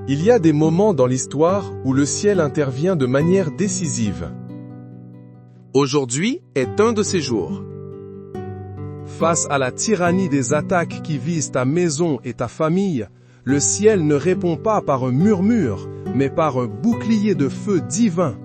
Il y a des moments dans l'histoire où le ciel intervient de manière décisive. Aujourd'hui est un de ces jours. Face à la tyrannie des attaques qui visent ta maison et ta famille, le ciel ne répond pas par un murmure, mais par un bouclier de feu divin.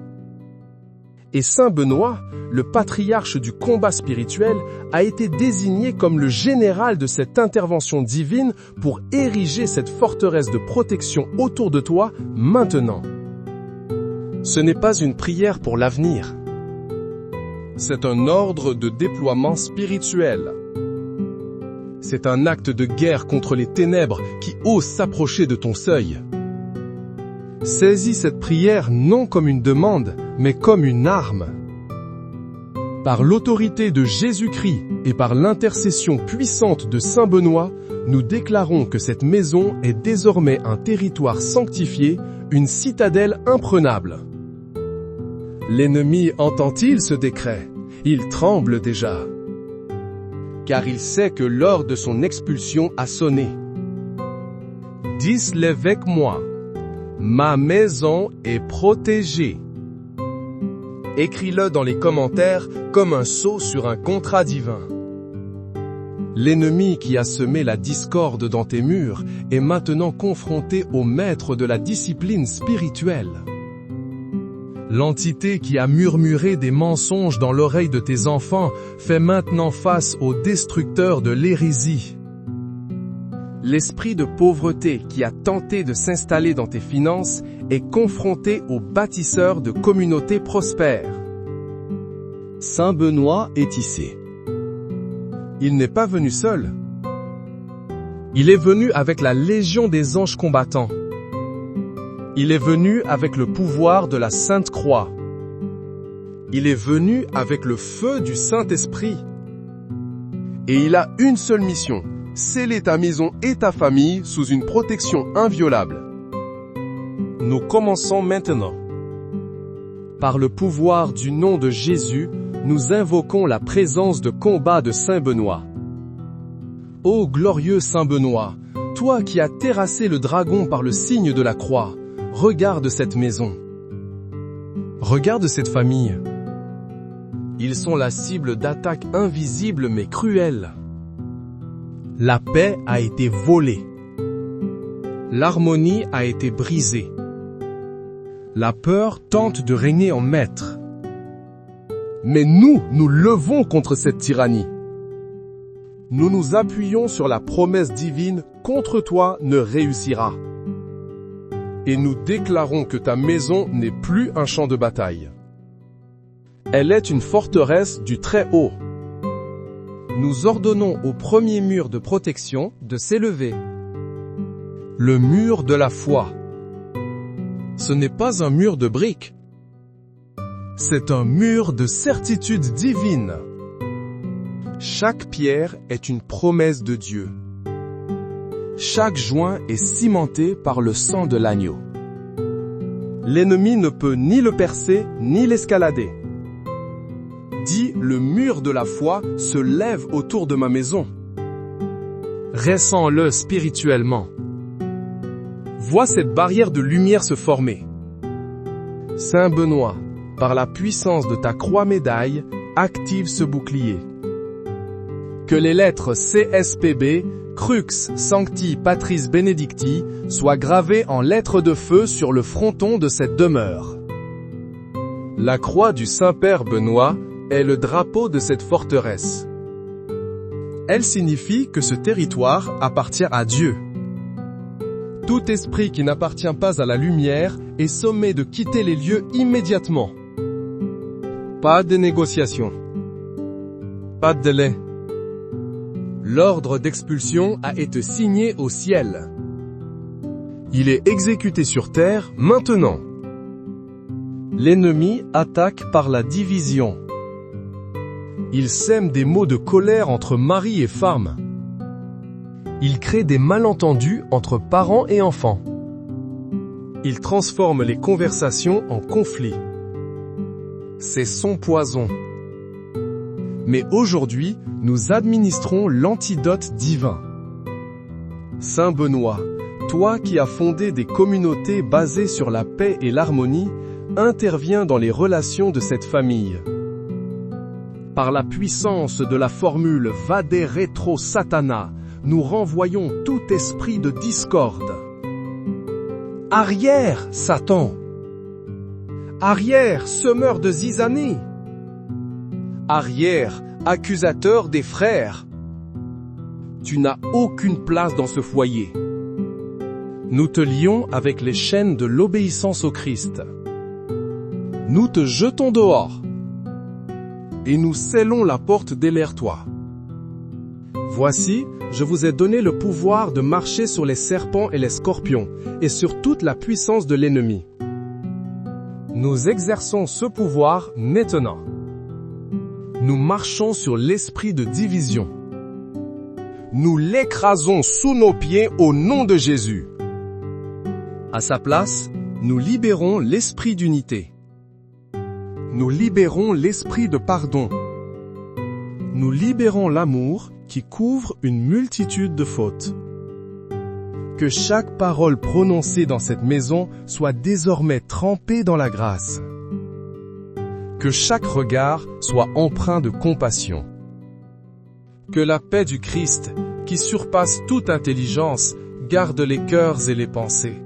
Et Saint Benoît, le patriarche du combat spirituel, a été désigné comme le général de cette intervention divine pour ériger cette forteresse de protection autour de toi maintenant. Ce n'est pas une prière pour l'avenir. C'est un ordre de déploiement spirituel. C'est un acte de guerre contre les ténèbres qui osent s'approcher de ton seuil. Saisis cette prière non comme une demande, mais comme une arme. Par l'autorité de Jésus-Christ et par l'intercession puissante de Saint Benoît, nous déclarons que cette maison est désormais un territoire sanctifié, une citadelle imprenable. L'ennemi entend-il ce décret? Il tremble déjà, car il sait que l'heure de son expulsion a sonné. Dis-le avec moi. Ma maison est protégée. Écris-le dans les commentaires comme un sceau sur un contrat divin. L'ennemi qui a semé la discorde dans tes murs est maintenant confronté au maître de la discipline spirituelle. L'entité qui a murmuré des mensonges dans l'oreille de tes enfants fait maintenant face au destructeur de l'hérésie. L'esprit de pauvreté qui a tenté de s'installer dans tes finances est confronté au bâtisseur de communautés prospères. Saint Benoît est ici. Il n'est pas venu seul. Il est venu avec la légion des anges combattants. Il est venu avec le pouvoir de la Sainte Croix. Il est venu avec le feu du Saint-Esprit. Et il a une seule mission: sceller ta maison et ta famille sous une protection inviolable. Nous commençons maintenant. Par le pouvoir du nom de Jésus, nous invoquons la présence de combat de Saint Benoît. Ô glorieux Saint Benoît, toi qui as terrassé le dragon par le signe de la croix, regarde cette maison. Regarde cette famille. Ils sont la cible d'attaques invisibles mais cruelles. La paix a été volée. L'harmonie a été brisée. La peur tente de régner en maître. Mais nous levons contre cette tyrannie. Nous nous appuyons sur la promesse divine « Contre toi ne réussira ». Et nous déclarons que ta maison n'est plus un champ de bataille. Elle est une forteresse du Très-Haut. Nous ordonnons au premier mur de protection de s'élever. Le mur de la foi. Ce n'est pas un mur de briques. C'est un mur de certitude divine. Chaque pierre est une promesse de Dieu. Chaque joint est cimenté par le sang de l'agneau. L'ennemi ne peut ni le percer ni l'escalader. Dis, le mur de la foi se lève autour de ma maison. Ressens-le spirituellement. Vois cette barrière de lumière se former. Saint Benoît, par la puissance de ta croix-médaille, active ce bouclier. Que les lettres CSPB, Crux Sancti Patris Benedicti, soient gravées en lettres de feu sur le fronton de cette demeure. La croix du Saint-Père Benoît est le drapeau de cette forteresse. Elle signifie que ce territoire appartient à Dieu. Tout esprit qui n'appartient pas à la lumière est sommé de quitter les lieux immédiatement. Pas de négociation. Pas de délai. L'ordre d'expulsion a été signé au ciel. Il est exécuté sur terre maintenant. L'ennemi attaque par la division. Il sème des mots de colère entre mari et femme. Il crée des malentendus entre parents et enfants. Il transforme les conversations en conflits. C'est son poison. Mais aujourd'hui, nous administrons l'antidote divin. Saint Benoît, Toi qui as fondé des communautés basées sur la paix et l'harmonie, interviens dans les relations de cette famille. Par la puissance de la formule Vade Retro Satana, nous renvoyons tout esprit de discorde. Arrière, Satan! Arrière, semeur de zizanie! Arrière, accusateur des frères! Tu n'as aucune place dans ce foyer. Nous te lions avec les chaînes de l'obéissance au Christ. Nous te jetons dehors. Et nous scellons la porte derrière toi. Voici, je vous ai donné le pouvoir de marcher sur les serpents et les scorpions, et sur toute la puissance de l'ennemi. Nous exerçons ce pouvoir maintenant. Nous marchons sur l'esprit de division. Nous l'écrasons sous nos pieds au nom de Jésus. À sa place, nous libérons l'esprit d'unité. Nous libérons l'esprit de pardon. Nous libérons l'amour qui couvre une multitude de fautes. Que chaque parole prononcée dans cette maison soit désormais trempée dans la grâce. Que chaque regard soit empreint de compassion. Que la paix du Christ, qui surpasse toute intelligence, garde les cœurs et les pensées.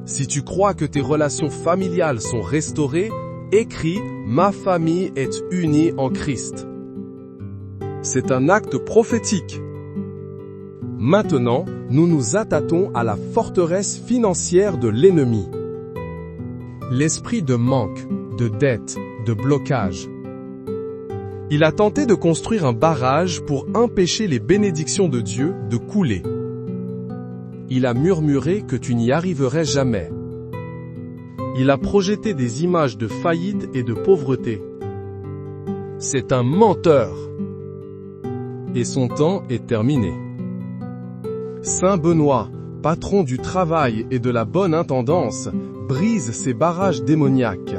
Si tu crois que tes relations familiales sont restaurées, écris « Ma famille est unie en Christ ». C'est un acte prophétique. Maintenant, nous nous attaquons à la forteresse financière de l'ennemi. L'esprit de manque, de dette, de blocage. Il a tenté de construire un barrage pour empêcher les bénédictions de Dieu de couler. Il a murmuré que tu n'y arriverais jamais. Il a projeté des images de faillite et de pauvreté. C'est un menteur. Et son temps est terminé. Saint Benoît, patron du travail et de la bonne intendance, brise ces barrages démoniaques.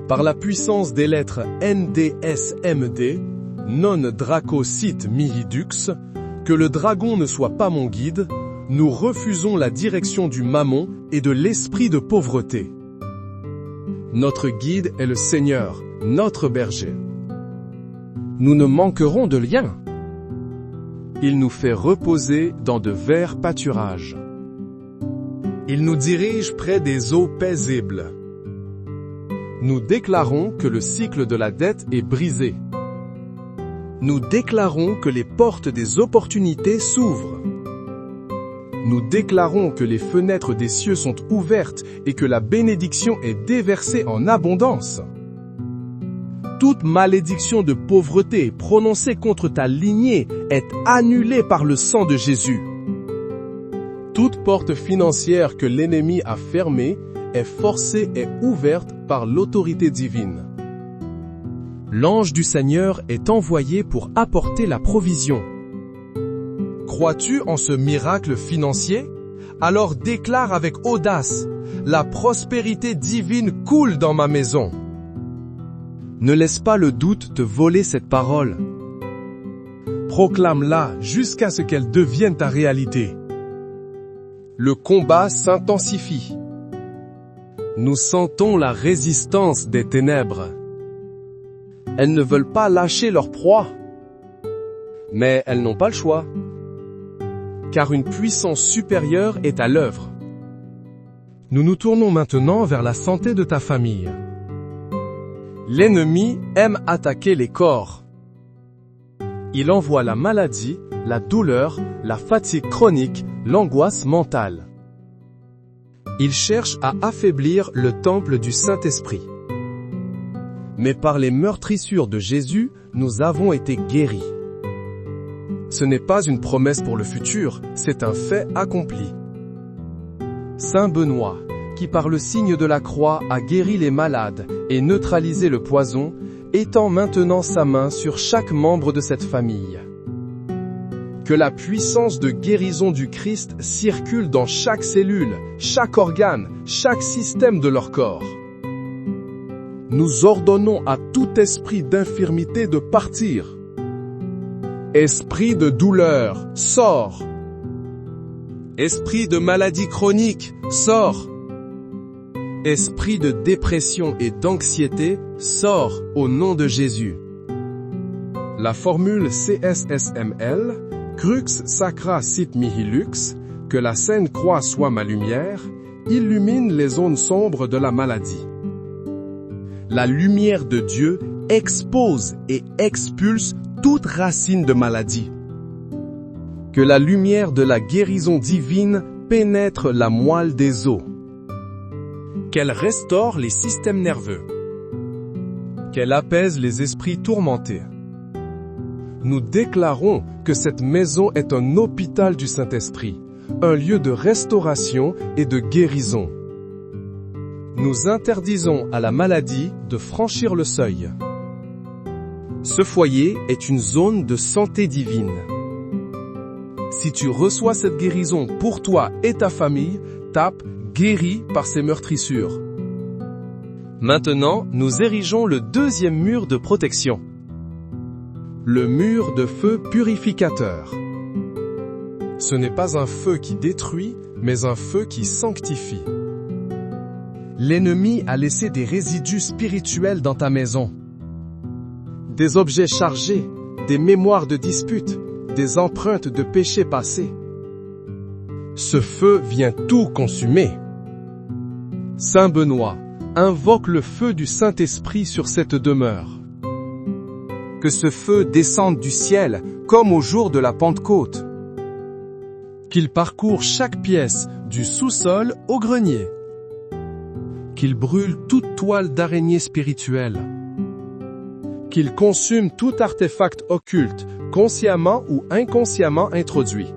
Par la puissance des lettres NDSMD, non Draco sit mihi dux, que le dragon ne soit pas mon guide, nous refusons la direction du mammon et de l'esprit de pauvreté. Notre guide est le Seigneur, notre berger. Nous ne manquerons de rien. Il nous fait reposer dans de verts pâturages. Il nous dirige près des eaux paisibles. Nous déclarons que le cycle de la dette est brisé. Nous déclarons que les portes des opportunités s'ouvrent. Nous déclarons que les fenêtres des cieux sont ouvertes et que la bénédiction est déversée en abondance. Toute malédiction de pauvreté prononcée contre ta lignée est annulée par le sang de Jésus. Toute porte financière que l'ennemi a fermée est forcée et ouverte par l'autorité divine. L'ange du Seigneur est envoyé pour apporter la provision. Crois-tu en ce miracle financier? Alors déclare avec audace, la prospérité divine coule dans ma maison. Ne laisse pas le doute te voler cette parole. Proclame-la jusqu'à ce qu'elle devienne ta réalité. Le combat s'intensifie. Nous sentons la résistance des ténèbres. Elles ne veulent pas lâcher leur proie. Mais elles n'ont pas le choix. Car une puissance supérieure est à l'œuvre. Nous nous tournons maintenant vers la santé de ta famille. L'ennemi aime attaquer les corps. Il envoie la maladie, la douleur, la fatigue chronique, l'angoisse mentale. Il cherche à affaiblir le temple du Saint-Esprit. Mais par les meurtrissures de Jésus, nous avons été guéris. Ce n'est pas une promesse pour le futur, c'est un fait accompli. Saint Benoît, qui par le signe de la croix a guéri les malades et neutralisé le poison, étend maintenant sa main sur chaque membre de cette famille. Que la puissance de guérison du Christ circule dans chaque cellule, chaque organe, chaque système de leur corps. Nous ordonnons à tout esprit d'infirmité de partir. Esprit de douleur, sors. Esprit de maladie chronique, sors. Esprit de dépression et d'anxiété, sors au nom de Jésus. La formule CSSML, Crux Sacra Sit Mihi Lux, que la Sainte Croix soit ma lumière, illumine les zones sombres de la maladie. La lumière de Dieu expose et expulse toute racine de maladie. Que la lumière de la guérison divine pénètre la moelle des os. Qu'elle restaure les systèmes nerveux. Qu'elle apaise les esprits tourmentés. Nous déclarons que cette maison est un hôpital du Saint-Esprit, un lieu de restauration et de guérison. Nous interdisons à la maladie de franchir le seuil. Ce foyer est une zone de santé divine. Si tu reçois cette guérison pour toi et ta famille, tape « Guéri par ses meurtrissures ». Maintenant, nous érigeons le deuxième mur de protection. Le mur de feu purificateur. Ce n'est pas un feu qui détruit, mais un feu qui sanctifie. L'ennemi a laissé des résidus spirituels dans ta maison. Des objets chargés, des mémoires de disputes, des empreintes de péchés passés. Ce feu vient tout consumer. Saint Benoît, invoque le feu du Saint-Esprit sur cette demeure. Que ce feu descende du ciel, comme au jour de la Pentecôte. Qu'il parcourt chaque pièce, du sous-sol au grenier. Qu'il brûle toute toile d'araignée spirituelle. Qu'il consume tout artefact occulte, consciemment ou inconsciemment introduit.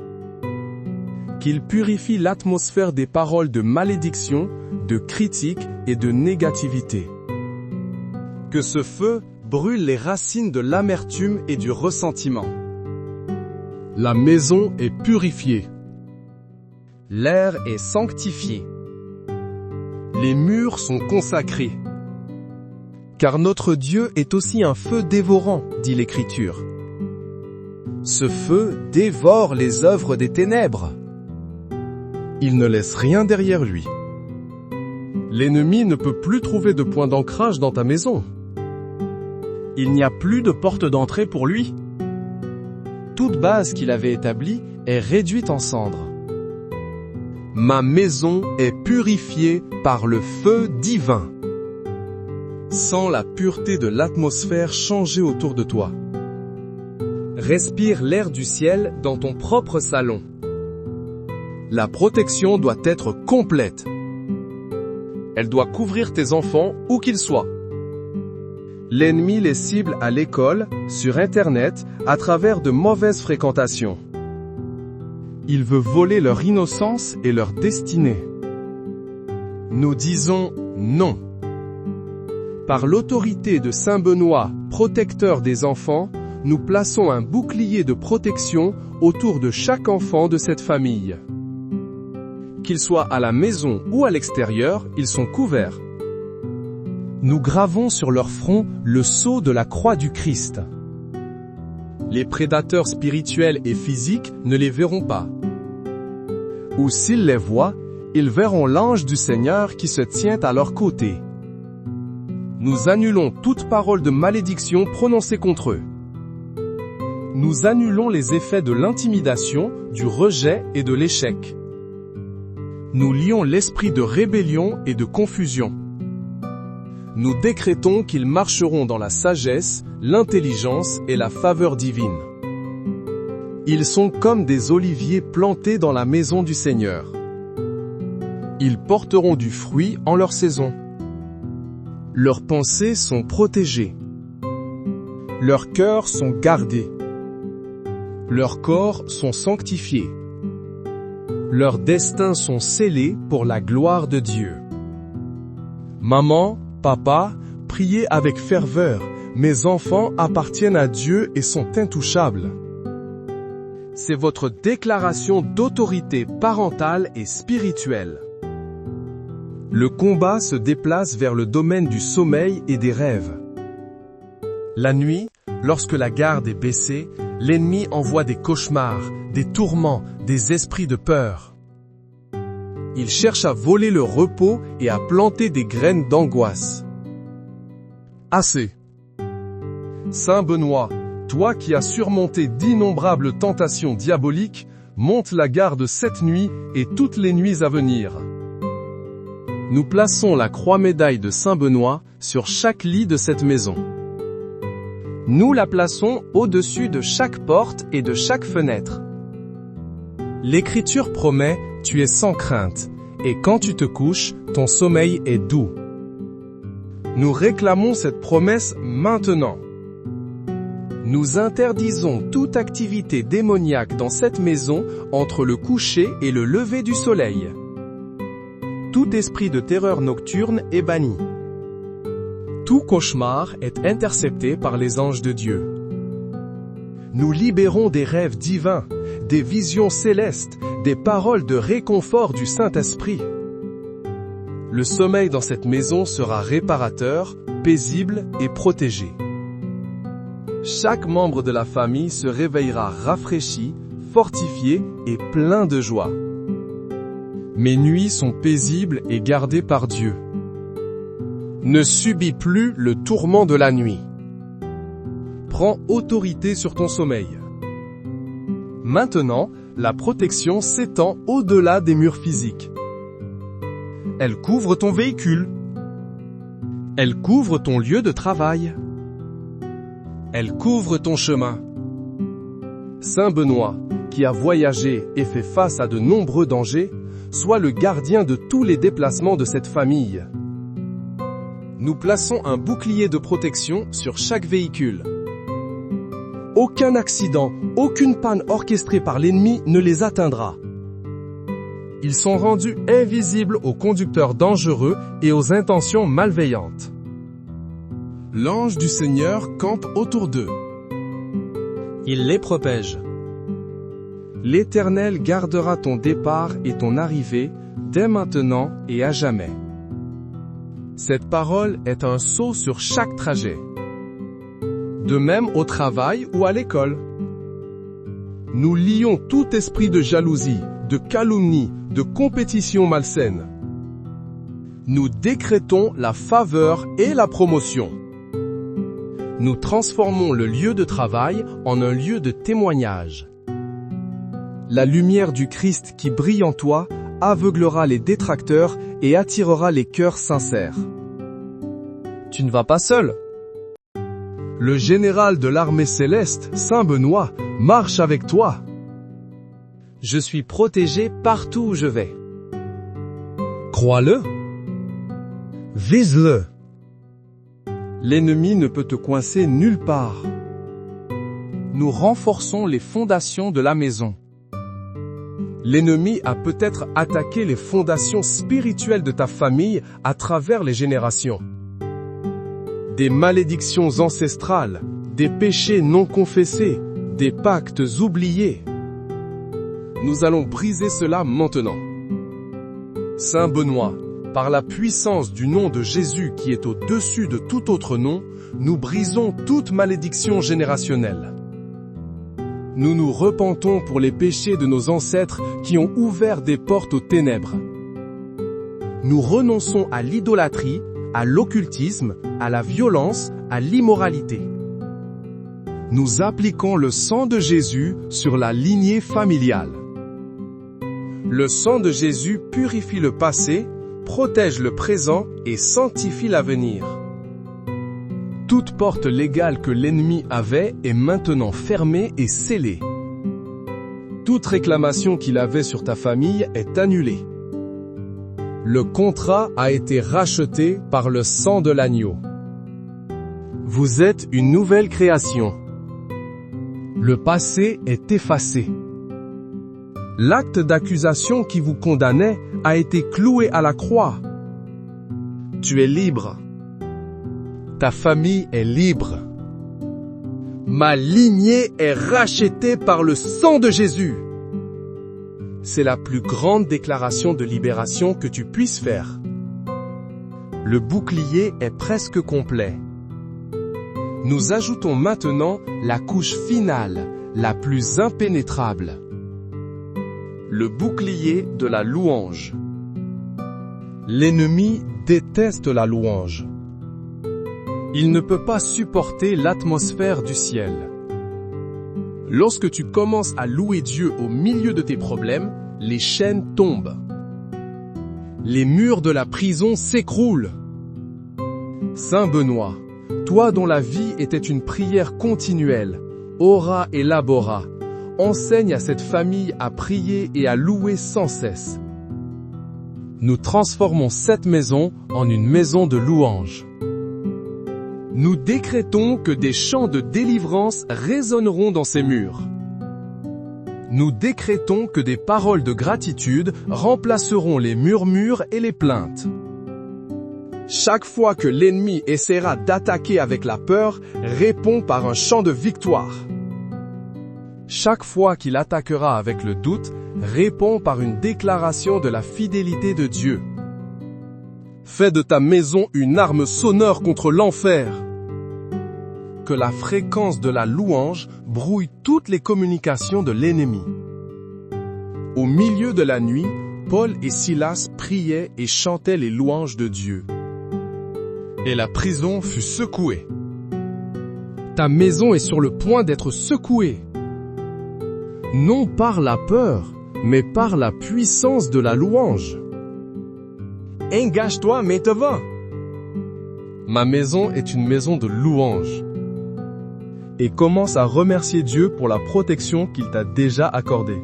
Qu'il purifie l'atmosphère des paroles de malédiction, de critique et de négativité. Que ce feu brûle les racines de l'amertume et du ressentiment. La maison est purifiée. L'air est sanctifié. Les murs sont consacrés. Car notre Dieu est aussi un feu dévorant, dit l'Écriture. Ce feu dévore les œuvres des ténèbres. Il ne laisse rien derrière lui. L'ennemi ne peut plus trouver de point d'ancrage dans ta maison. Il n'y a plus de porte d'entrée pour lui. Toute base qu'il avait établie est réduite en cendres. Ma maison est purifiée par le feu divin. Sens la pureté de l'atmosphère changer autour de toi. Respire l'air du ciel dans ton propre salon. La protection doit être complète. Elle doit couvrir tes enfants où qu'ils soient. L'ennemi les cible à l'école, sur Internet, à travers de mauvaises fréquentations. Il veut voler leur innocence et leur destinée. Nous disons non. Par l'autorité de Saint Benoît, protecteur des enfants, nous plaçons un bouclier de protection autour de chaque enfant de cette famille. Qu'ils soient à la maison ou à l'extérieur, ils sont couverts. Nous gravons sur leur front le sceau de la croix du Christ. Les prédateurs spirituels et physiques ne les verront pas. Ou s'ils les voient, ils verront l'ange du Seigneur qui se tient à leur côté. Nous annulons toute parole de malédiction prononcée contre eux. Nous annulons les effets de l'intimidation, du rejet et de l'échec. Nous lions l'esprit de rébellion et de confusion. Nous décrétons qu'ils marcheront dans la sagesse, l'intelligence et la faveur divine. Ils sont comme des oliviers plantés dans la maison du Seigneur. Ils porteront du fruit en leur saison. Leurs pensées sont protégées. Leurs cœurs sont gardés. Leurs corps sont sanctifiés. Leurs destins sont scellés pour la gloire de Dieu. Maman, papa, priez avec ferveur. Mes enfants appartiennent à Dieu et sont intouchables. C'est votre déclaration d'autorité parentale et spirituelle. Le combat se déplace vers le domaine du sommeil et des rêves. La nuit, lorsque la garde est baissée, l'ennemi envoie des cauchemars, des tourments, des esprits de peur. Il cherche à voler le repos et à planter des graines d'angoisse. Assez. Saint Benoît, toi qui as surmonté d'innombrables tentations diaboliques, monte la garde cette nuit et toutes les nuits à venir. Nous plaçons la croix-médaille de Saint Benoît sur chaque lit de cette maison. Nous la plaçons au-dessus de chaque porte et de chaque fenêtre. L'Écriture promet, tu es sans crainte, et quand tu te couches, ton sommeil est doux. Nous réclamons cette promesse maintenant. Nous interdisons toute activité démoniaque dans cette maison entre le coucher et le lever du soleil. Tout esprit de terreur nocturne est banni. Tout cauchemar est intercepté par les anges de Dieu. Nous libérons des rêves divins, des visions célestes, des paroles de réconfort du Saint-Esprit. Le sommeil dans cette maison sera réparateur, paisible et protégé. Chaque membre de la famille se réveillera rafraîchi, fortifié et plein de joie. Mes nuits sont paisibles et gardées par Dieu. Ne subis plus le tourment de la nuit. Prends autorité sur ton sommeil. Maintenant, la protection s'étend au-delà des murs physiques. Elle couvre ton véhicule. Elle couvre ton lieu de travail. Elle couvre ton chemin. Saint Benoît, qui a voyagé et fait face à de nombreux dangers, sois le gardien de tous les déplacements de cette famille. Nous plaçons un bouclier de protection sur chaque véhicule. Aucun accident, aucune panne orchestrée par l'ennemi ne les atteindra. Ils sont rendus invisibles aux conducteurs dangereux et aux intentions malveillantes. L'ange du Seigneur campe autour d'eux. Il les protège. L'Éternel gardera ton départ et ton arrivée, dès maintenant et à jamais. Cette parole est un sceau sur chaque trajet. De même au travail ou à l'école. Nous lions tout esprit de jalousie, de calomnie, de compétition malsaine. Nous décrétons la faveur et la promotion. Nous transformons le lieu de travail en un lieu de témoignage. La lumière du Christ qui brille en toi aveuglera les détracteurs et attirera les cœurs sincères. Tu ne vas pas seul. Le général de l'armée céleste, Saint Benoît, marche avec toi. Je suis protégé partout où je vais. Crois-le. Vise-le. L'ennemi ne peut te coincer nulle part. Nous renforçons les fondations de la maison. L'ennemi a peut-être attaqué les fondations spirituelles de ta famille à travers les générations. Des malédictions ancestrales, des péchés non confessés, des pactes oubliés. Nous allons briser cela maintenant. Saint Benoît, par la puissance du nom de Jésus qui est au-dessus de tout autre nom, nous brisons toute malédiction générationnelle. Nous nous repentons pour les péchés de nos ancêtres qui ont ouvert des portes aux ténèbres. Nous renonçons à l'idolâtrie, à l'occultisme, à la violence, à l'immoralité. Nous appliquons le sang de Jésus sur la lignée familiale. Le sang de Jésus purifie le passé, protège le présent et sanctifie l'avenir. Toute porte légale que l'ennemi avait est maintenant fermée et scellée. Toute réclamation qu'il avait sur ta famille est annulée. Le contrat a été racheté par le sang de l'agneau. Vous êtes une nouvelle création. Le passé est effacé. L'acte d'accusation qui vous condamnait a été cloué à la croix. Tu es libre. Ta famille est libre. Ma lignée est rachetée par le sang de Jésus. C'est la plus grande déclaration de libération que tu puisses faire. Le bouclier est presque complet. Nous ajoutons maintenant la couche finale, la plus impénétrable. Le bouclier de la louange. L'ennemi déteste la louange. Il ne peut pas supporter l'atmosphère du ciel. Lorsque tu commences à louer Dieu au milieu de tes problèmes, les chaînes tombent. Les murs de la prison s'écroulent. Saint Benoît, toi dont la vie était une prière continuelle, ora et labora, enseigne à cette famille à prier et à louer sans cesse. Nous transformons cette maison en une maison de louange. Nous décrétons que des chants de délivrance résonneront dans ces murs. Nous décrétons que des paroles de gratitude remplaceront les murmures et les plaintes. Chaque fois que l'ennemi essaiera d'attaquer avec la peur, réponds par un chant de victoire. Chaque fois qu'il attaquera avec le doute, réponds par une déclaration de la fidélité de Dieu. Fais de ta maison une arme sonore contre l'enfer. Que la fréquence de la louange brouille toutes les communications de l'ennemi. Au milieu de la nuit, Paul et Silas priaient et chantaient les louanges de Dieu. Et la prison fut secouée. Ta maison est sur le point d'être secouée. Non par la peur, mais par la puissance de la louange. Engage-toi maintenant. Ma maison est une maison de louange. Et commence à remercier Dieu pour la protection qu'il t'a déjà accordée.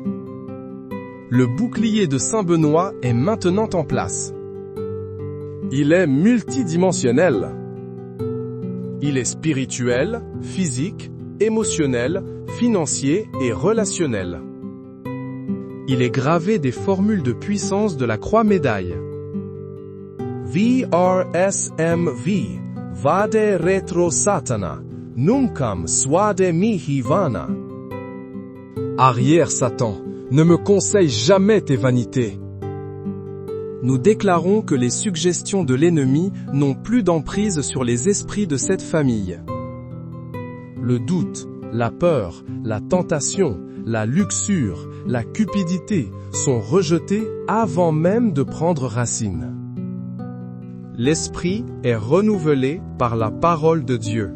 Le bouclier de Saint Benoît est maintenant en place. Il est multidimensionnel. Il est spirituel, physique, émotionnel, financier et relationnel. Il est gravé des formules de puissance de la croix-médaille. VRSMV, Vade Retro Satana, Nuncam Swade Mihi Vana. Arrière Satan, ne me conseille jamais tes vanités. Nous déclarons que les suggestions de l'ennemi n'ont plus d'emprise sur les esprits de cette famille. Le doute, la peur, la tentation, la luxure, la cupidité sont rejetés avant même de prendre racine. L'esprit est renouvelé par la parole de Dieu.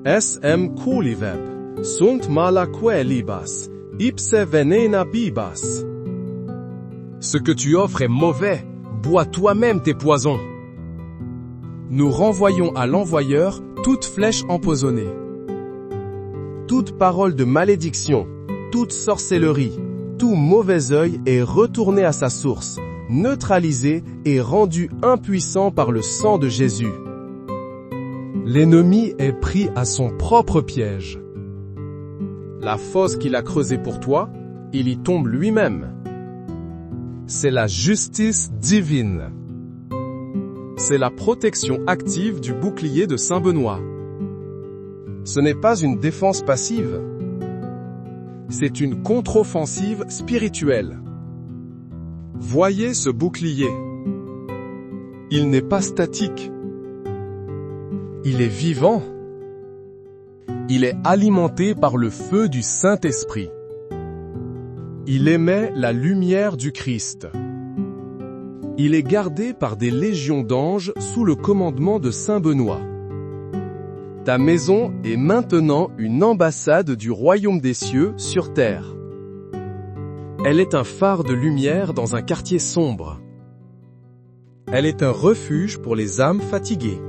SM Kuliveb, sunt malaque libas, ipse venena bibas. Ce que tu offres est mauvais, bois toi-même tes poisons. Nous renvoyons à l'envoyeur toute flèche empoisonnée. Toute parole de malédiction, toute sorcellerie, tout mauvais œil est retourné à sa source, neutralisé et rendu impuissant par le sang de Jésus. L'ennemi est pris à son propre piège. La fosse qu'il a creusée pour toi, il y tombe lui-même. C'est la justice divine. C'est la protection active du bouclier de Saint Benoît. Ce n'est pas une défense passive. C'est une contre-offensive spirituelle. Voyez ce bouclier. Il n'est pas statique. Il est vivant. Il est alimenté par le feu du Saint-Esprit. Il émet la lumière du Christ. Il est gardé par des légions d'anges sous le commandement de Saint Benoît. Ta maison est maintenant une ambassade du royaume des cieux sur terre. Elle est un phare de lumière dans un quartier sombre. Elle est un refuge pour les âmes fatiguées.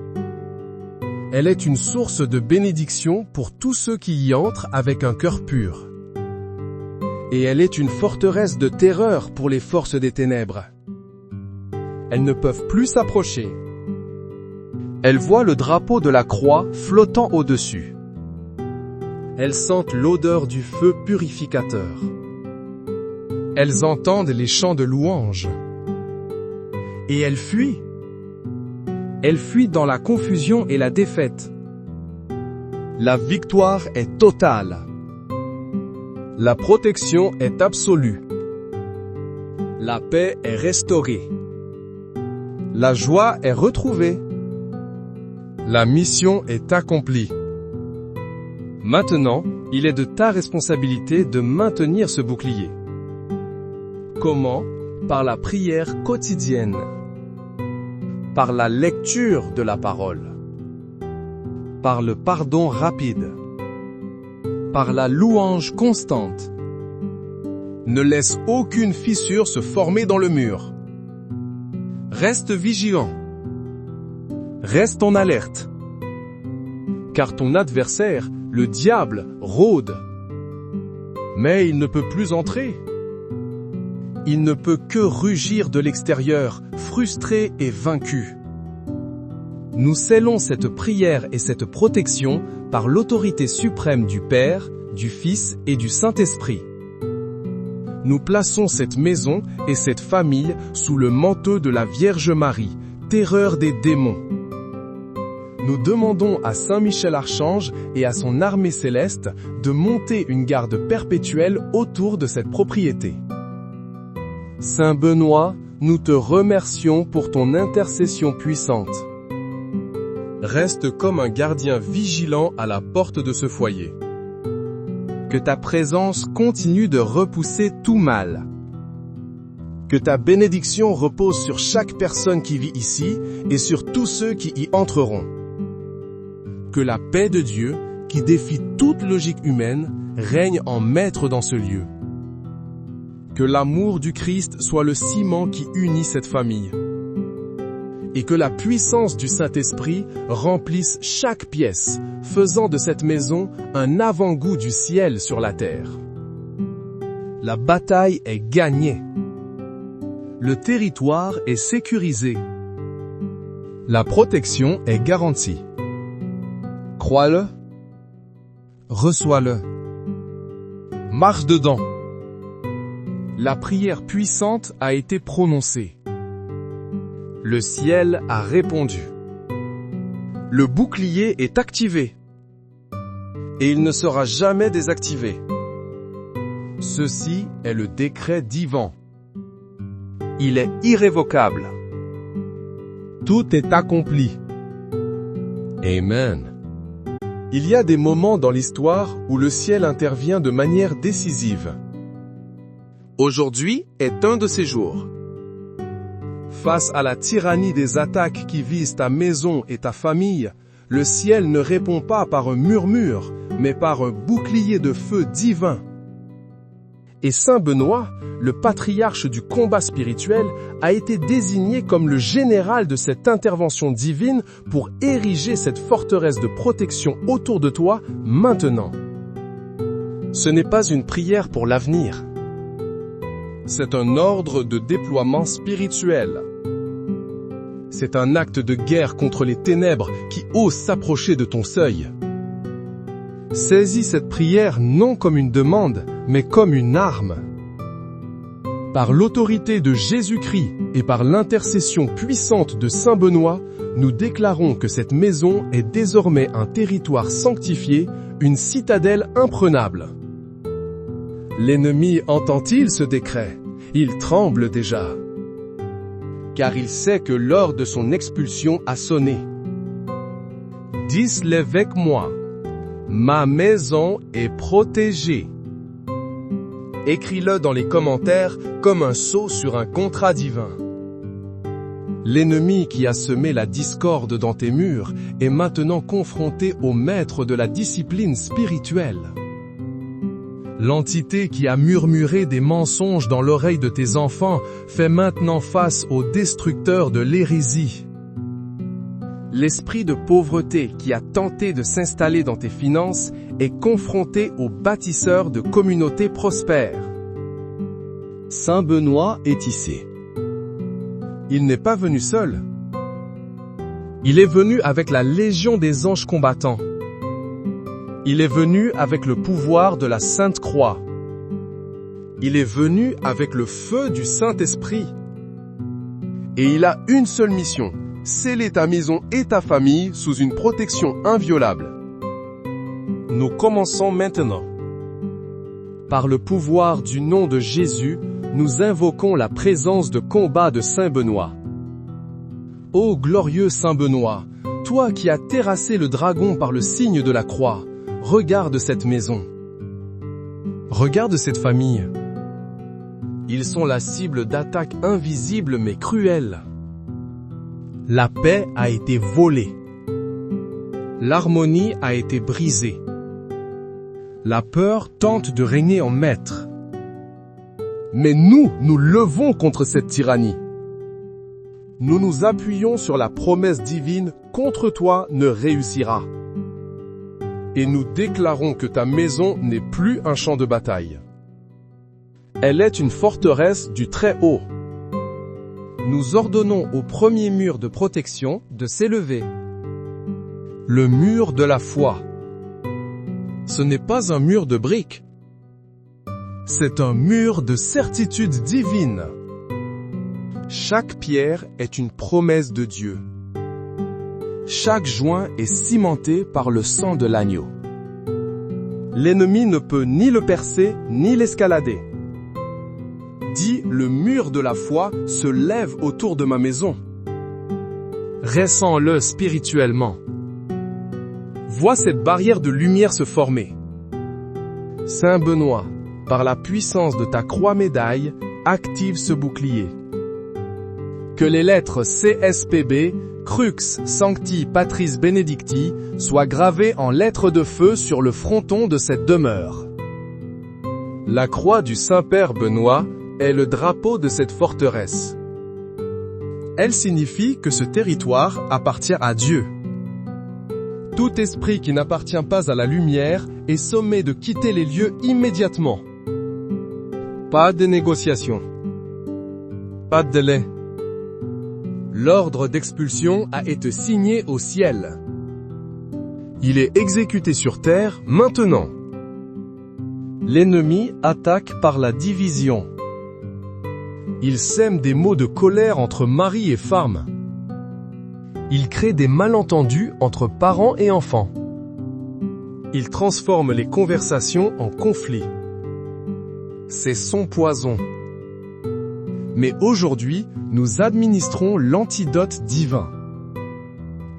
Elle est une source de bénédiction pour tous ceux qui y entrent avec un cœur pur. Et elle est une forteresse de terreur pour les forces des ténèbres. Elles ne peuvent plus s'approcher. Elles voient le drapeau de la croix flottant au-dessus. Elles sentent l'odeur du feu purificateur. Elles entendent les chants de louange. Et elles fuient. Elles fuient dans la confusion et la défaite. La victoire est totale. La protection est absolue. La paix est restaurée. La joie est retrouvée. La mission est accomplie. Maintenant, il est de ta responsabilité de maintenir ce bouclier. Comment? par la prière quotidienne, par la lecture de la parole, par le pardon rapide, par la louange constante. Ne laisse aucune fissure se former dans le mur. Reste vigilant. Reste en alerte, car ton adversaire, le diable, rôde. Mais il ne peut plus entrer. Il ne peut que rugir de l'extérieur, frustré et vaincu. Nous scellons cette prière et cette protection par l'autorité suprême du Père, du Fils et du Saint-Esprit. Nous plaçons cette maison et cette famille sous le manteau de la Vierge Marie, terreur des démons. Nous demandons à Saint Michel Archange et à son armée céleste de monter une garde perpétuelle autour de cette propriété. Saint Benoît, nous te remercions pour ton intercession puissante. Reste comme un gardien vigilant à la porte de ce foyer. Que ta présence continue de repousser tout mal. Que ta bénédiction repose sur chaque personne qui vit ici et sur tous ceux qui y entreront. Que la paix de Dieu, qui défie toute logique humaine, règne en maître dans ce lieu. Que l'amour du Christ soit le ciment qui unit cette famille. Et que la puissance du Saint-Esprit remplisse chaque pièce, faisant de cette maison un avant-goût du ciel sur la terre. La bataille est gagnée. Le territoire est sécurisé. La protection est garantie. Crois-le. Reçois-le. Marche dedans. La prière puissante a été prononcée. Le ciel a répondu. Le bouclier est activé. Et il ne sera jamais désactivé. Ceci est le décret divin. Il est irrévocable. Tout est accompli. Amen. Il y a des moments dans l'histoire où le ciel intervient de manière décisive. Aujourd'hui est un de ces jours. Face à la tyrannie des attaques qui visent ta maison et ta famille, le ciel ne répond pas par un murmure, mais par un bouclier de feu divin. Et Saint Benoît, le patriarche du combat spirituel, a été désigné comme le général de cette intervention divine pour ériger cette forteresse de protection autour de toi maintenant. Ce n'est pas une prière pour l'avenir. C'est un ordre de déploiement spirituel. C'est un acte de guerre contre les ténèbres qui osent s'approcher de ton seuil. Saisis cette prière non comme une demande, mais comme une arme. Par l'autorité de Jésus-Christ et par l'intercession puissante de Saint Benoît, nous déclarons que cette maison est désormais un territoire sanctifié, une citadelle imprenable. L'ennemi entend-il ce décret? Il tremble déjà. Car il sait que l'heure de son expulsion a sonné. Dis-le avec moi. Ma maison est protégée. Écris-le dans les commentaires comme un sceau sur un contrat divin. L'ennemi qui a semé la discorde dans tes murs est maintenant confronté au maître de la discipline spirituelle. L'entité qui a murmuré des mensonges dans l'oreille de tes enfants fait maintenant face au destructeur de l'hérésie. L'esprit de pauvreté qui a tenté de s'installer dans tes finances est confronté au bâtisseur de communautés prospères. Saint Benoît est tissé. Il n'est pas venu seul. Il est venu avec la légion des anges combattants. Il est venu avec le pouvoir de la Sainte Croix. Il est venu avec le feu du Saint-Esprit. Et il a une seule mission, sceller ta maison et ta famille sous une protection inviolable. Nous commençons maintenant. Par le pouvoir du nom de Jésus, nous invoquons la présence de combat de Saint Benoît. Ô glorieux Saint Benoît, toi qui as terrassé le dragon par le signe de la croix, regarde cette maison. Regarde cette famille. Ils sont la cible d'attaques invisibles mais cruelles. La paix a été volée. L'harmonie a été brisée. La peur tente de régner en maître. Mais nous levons contre cette tyrannie. Nous nous appuyons sur la promesse divine « Contre toi ne réussira ». Et nous déclarons que ta maison n'est plus un champ de bataille. Elle est une forteresse du Très-Haut. Nous ordonnons au premier mur de protection de s'élever. Le mur de la foi. Ce n'est pas un mur de briques. C'est un mur de certitude divine. Chaque pierre est une promesse de Dieu. Chaque joint est cimenté par le sang de l'agneau. L'ennemi ne peut ni le percer, ni l'escalader. Dis, le mur de la foi se lève autour de ma maison. Ressens-le spirituellement. Vois cette barrière de lumière se former. Saint Benoît, par la puissance de ta croix-médaille, active ce bouclier. Que les lettres CSPB, Crux Sancti Patris Benedicti, soient gravées en lettres de feu sur le fronton de cette demeure. La croix du Saint-Père Benoît est le drapeau de cette forteresse. Elle signifie que ce territoire appartient à Dieu. Tout esprit qui n'appartient pas à la lumière est sommé de quitter les lieux immédiatement. Pas de négociation. Pas de délai. L'ordre d'expulsion a été signé au ciel. Il est exécuté sur terre maintenant. L'ennemi attaque par la division. Il sème des mots de colère entre mari et femme. Il crée des malentendus entre parents et enfants. Il transforme les conversations en conflits. C'est son poison. Mais aujourd'hui, nous administrons l'antidote divin.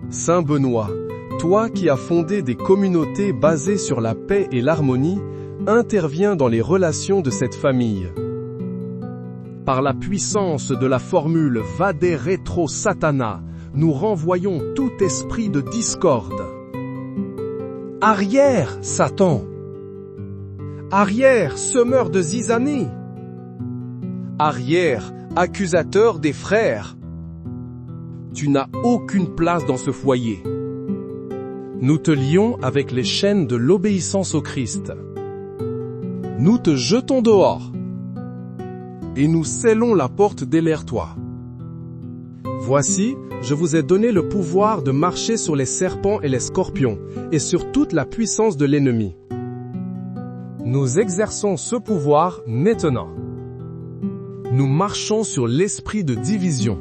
Saint Benoît, toi qui as fondé des communautés basées sur la paix et l'harmonie, interviens dans les relations de cette famille. Par la puissance de la formule Vade Retro Satana, nous renvoyons tout esprit de discorde. Arrière, Satan! Arrière, semeur de zizanie! Arrière, accusateur des frères! Tu n'as aucune place dans ce foyer. Nous te lions avec les chaînes de l'obéissance au Christ. Nous te jetons dehors. Et nous scellons la porte derrière toi. Voici, je vous ai donné le pouvoir de marcher sur les serpents et les scorpions, et sur toute la puissance de l'ennemi. Nous exerçons ce pouvoir maintenant. Nous marchons sur l'esprit de division.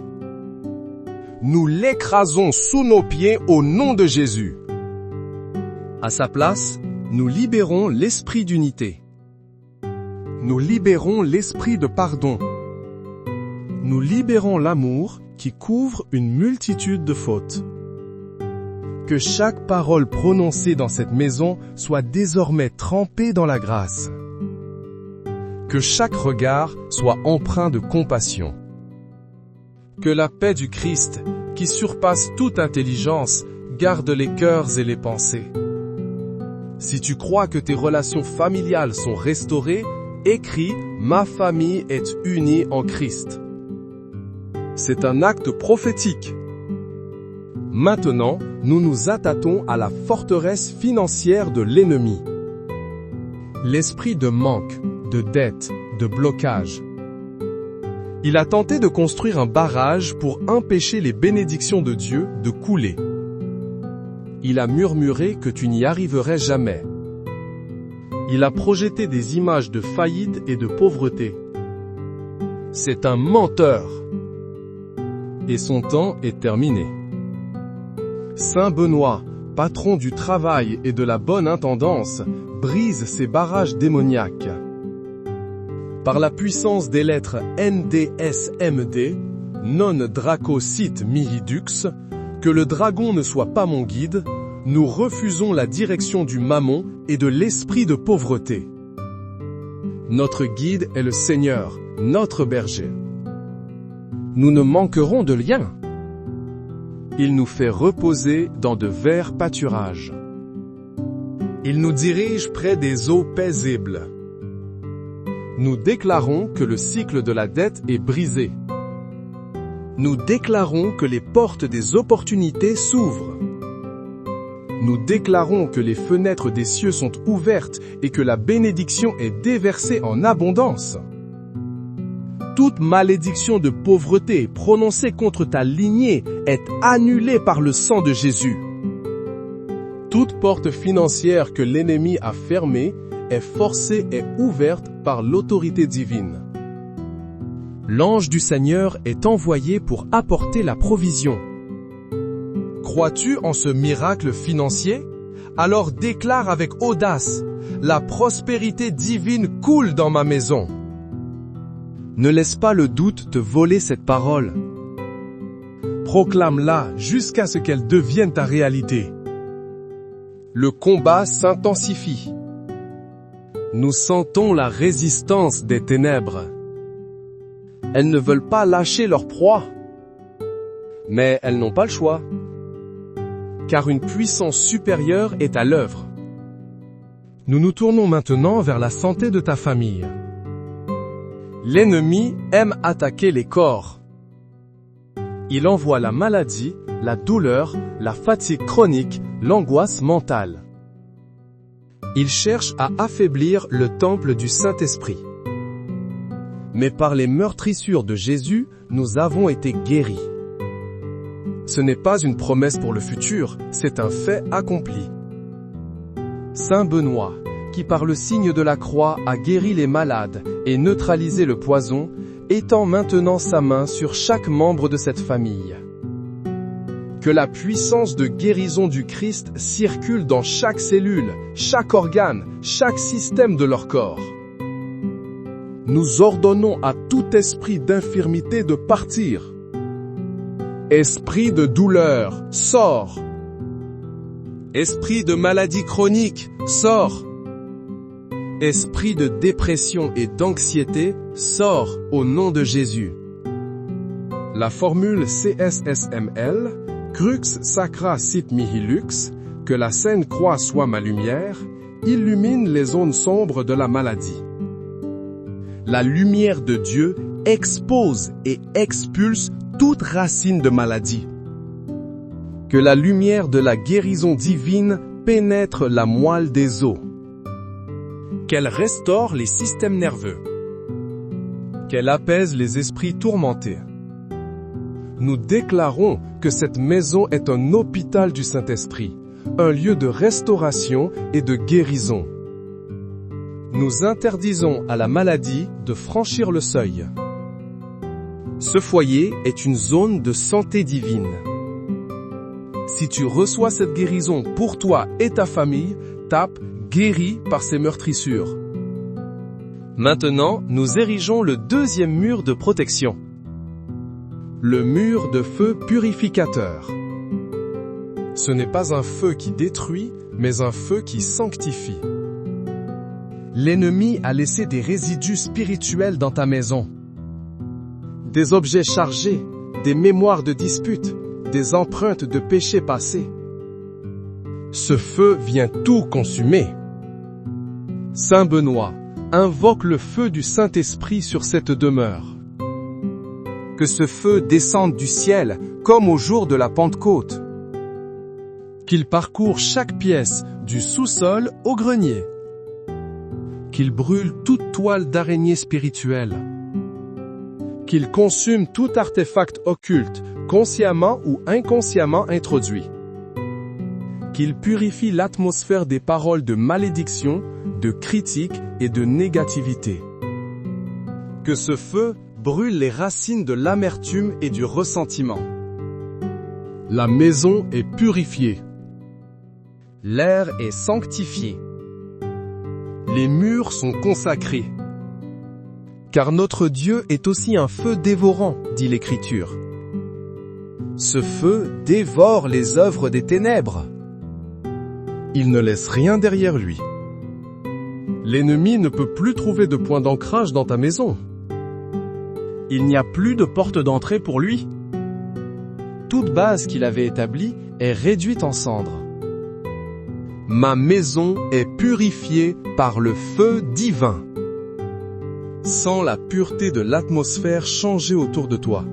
Nous l'écrasons sous nos pieds au nom de Jésus. À sa place, nous libérons l'esprit d'unité. Nous libérons l'esprit de pardon. Nous libérons l'amour qui couvre une multitude de fautes. Que chaque parole prononcée dans cette maison soit désormais trempée dans la grâce. Que chaque regard soit empreint de compassion. Que la paix du Christ, qui surpasse toute intelligence, garde les cœurs et les pensées. Si tu crois que tes relations familiales sont restaurées, écris « Ma famille est unie en Christ ». C'est un acte prophétique. Maintenant, nous nous attaquons à la forteresse financière de l'ennemi. L'esprit de manque, de dette, de blocage. Il a tenté de construire un barrage pour empêcher les bénédictions de Dieu de couler. Il a murmuré que tu n'y arriverais jamais. Il a projeté des images de faillite et de pauvreté. C'est un menteur. Et son temps est terminé. Saint Benoît, patron du travail et de la bonne intendance, brise ces barrages démoniaques. Par la puissance des lettres NDSMD, non Draco sit mihi dux, que le dragon ne soit pas mon guide, nous refusons la direction du mammon et de l'esprit de pauvreté. Notre guide est le Seigneur, notre berger. Nous ne manquerons de rien. Il nous fait reposer dans de verts pâturages. Il nous dirige près des eaux paisibles. Nous déclarons que le cycle de la dette est brisé. Nous déclarons que les portes des opportunités s'ouvrent. Nous déclarons que les fenêtres des cieux sont ouvertes et que la bénédiction est déversée en abondance. Toute malédiction de pauvreté prononcée contre ta lignée est annulée par le sang de Jésus. Toute porte financière que l'ennemi a fermée est forcée et ouverte par l'autorité divine. L'ange du Seigneur est envoyé pour apporter la provision. Crois-tu en ce miracle financier? Alors déclare avec audace, la prospérité divine coule dans ma maison. Ne laisse pas le doute te voler cette parole. Proclame-la jusqu'à ce qu'elle devienne ta réalité. Le combat s'intensifie. Nous sentons la résistance des ténèbres. Elles ne veulent pas lâcher leur proie. Mais elles n'ont pas le choix. Car une puissance supérieure est à l'œuvre. Nous nous tournons maintenant vers la santé de ta famille. L'ennemi aime attaquer les corps. Il envoie la maladie, la douleur, la fatigue chronique, l'angoisse mentale. Il cherche à affaiblir le temple du Saint-Esprit. Mais par les meurtrissures de Jésus, nous avons été guéris. Ce n'est pas une promesse pour le futur, c'est un fait accompli. Saint Benoît, qui par le signe de la croix a guéri les malades et neutralisé le poison, étend maintenant sa main sur chaque membre de cette famille. Que la puissance de guérison du Christ circule dans chaque cellule, chaque organe, chaque système de leur corps. Nous ordonnons à tout esprit d'infirmité de partir. Esprit de douleur, sors. Esprit de maladie chronique, sors. Esprit de dépression et d'anxiété, sors au nom de Jésus. La formule CSSML, Crux Sacra Sit Mihi Lux, que la Sainte Croix soit ma lumière, illumine les zones sombres de la maladie. La lumière de Dieu expose et expulse toute racine de maladie. Que la lumière de la guérison divine pénètre la moelle des os. Qu'elle restaure les systèmes nerveux. Qu'elle apaise les esprits tourmentés. Nous déclarons que cette maison est un hôpital du Saint-Esprit, un lieu de restauration et de guérison. Nous interdisons à la maladie de franchir le seuil. Ce foyer est une zone de santé divine. Si tu reçois cette guérison pour toi et ta famille, tape « Guéri par ces meurtrissures ». Maintenant, nous érigeons le deuxième mur de protection. Le mur de feu purificateur. Ce n'est pas un feu qui détruit, mais un feu qui sanctifie. L'ennemi a laissé des résidus spirituels dans ta maison. Des objets chargés, des mémoires de disputes, des empreintes de péchés passés. Ce feu vient tout consumer. Saint Benoît, invoque le feu du Saint-Esprit sur cette demeure. Que ce feu descende du ciel, comme au jour de la Pentecôte. Qu'il parcourt chaque pièce, du sous-sol au grenier. Qu'il brûle toute toile d'araignée spirituelle. Qu'il consume tout artefact occulte, consciemment ou inconsciemment introduit. Qu'il purifie l'atmosphère des paroles de malédiction, de critique et de négativité. Que ce feu brûle les racines de l'amertume et du ressentiment. La maison est purifiée. L'air est sanctifié. Les murs sont consacrés. Car notre Dieu est aussi un feu dévorant, dit l'Écriture. Ce feu dévore les œuvres des ténèbres. Il ne laisse rien derrière lui. L'ennemi ne peut plus trouver de point d'ancrage dans ta maison. il n'y a plus de porte d'entrée pour lui. Toute base qu'il avait établie est réduite en cendres. Ma maison est purifiée par le feu divin. Sens la pureté de l'atmosphère changer autour de toi.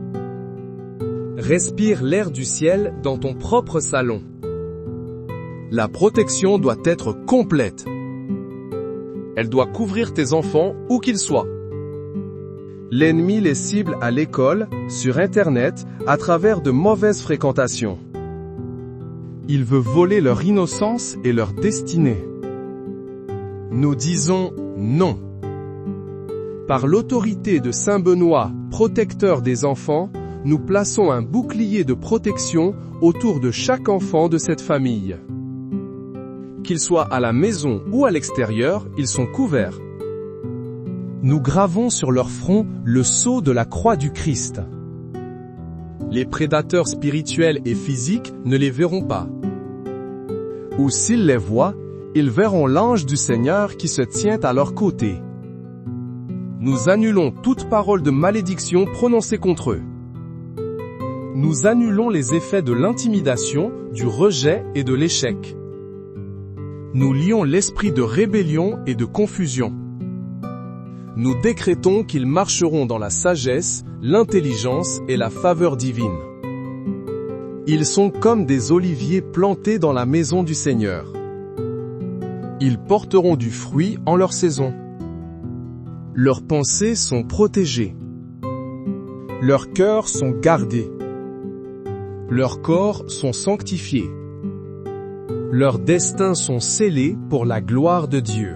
Respire l'air du ciel dans ton propre salon. La protection doit être complète. Elle doit couvrir tes enfants où qu'ils soient. L'ennemi les cible à l'école, sur Internet, à travers de mauvaises fréquentations. Il veut voler leur innocence et leur destinée. Nous disons non. Par l'autorité de Saint Benoît, protecteur des enfants, nous plaçons un bouclier de protection autour de chaque enfant de cette famille. Qu'ils soient à la maison ou à l'extérieur, ils sont couverts. Nous gravons sur leur front le sceau de la croix du Christ. Les prédateurs spirituels et physiques ne les verront pas. Ou s'ils les voient, ils verront l'ange du Seigneur qui se tient à leur côté. Nous annulons toute parole de malédiction prononcée contre eux. Nous annulons les effets de l'intimidation, du rejet et de l'échec. Nous lions l'esprit de rébellion et de confusion. Nous décrétons qu'ils marcheront dans la sagesse, l'intelligence et la faveur divine. Ils sont comme des oliviers plantés dans la maison du Seigneur. Ils porteront du fruit en leur saison. Leurs pensées sont protégées. Leurs cœurs sont gardés. Leurs corps sont sanctifiés. Leurs destins sont scellés pour la gloire de Dieu.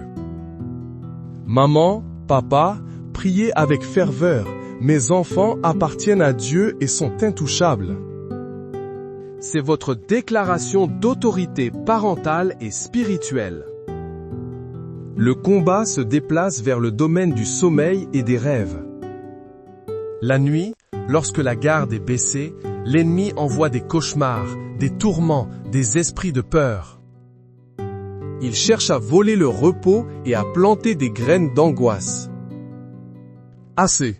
Maman, papa, priez avec ferveur. Mes enfants appartiennent à Dieu et sont intouchables. C'est votre déclaration d'autorité parentale et spirituelle. Le combat se déplace vers le domaine du sommeil et des rêves. La nuit, lorsque la garde est baissée, l'ennemi envoie des cauchemars, des tourments, des esprits de peur. Il cherche à voler le repos et à planter des graines d'angoisse. Assez.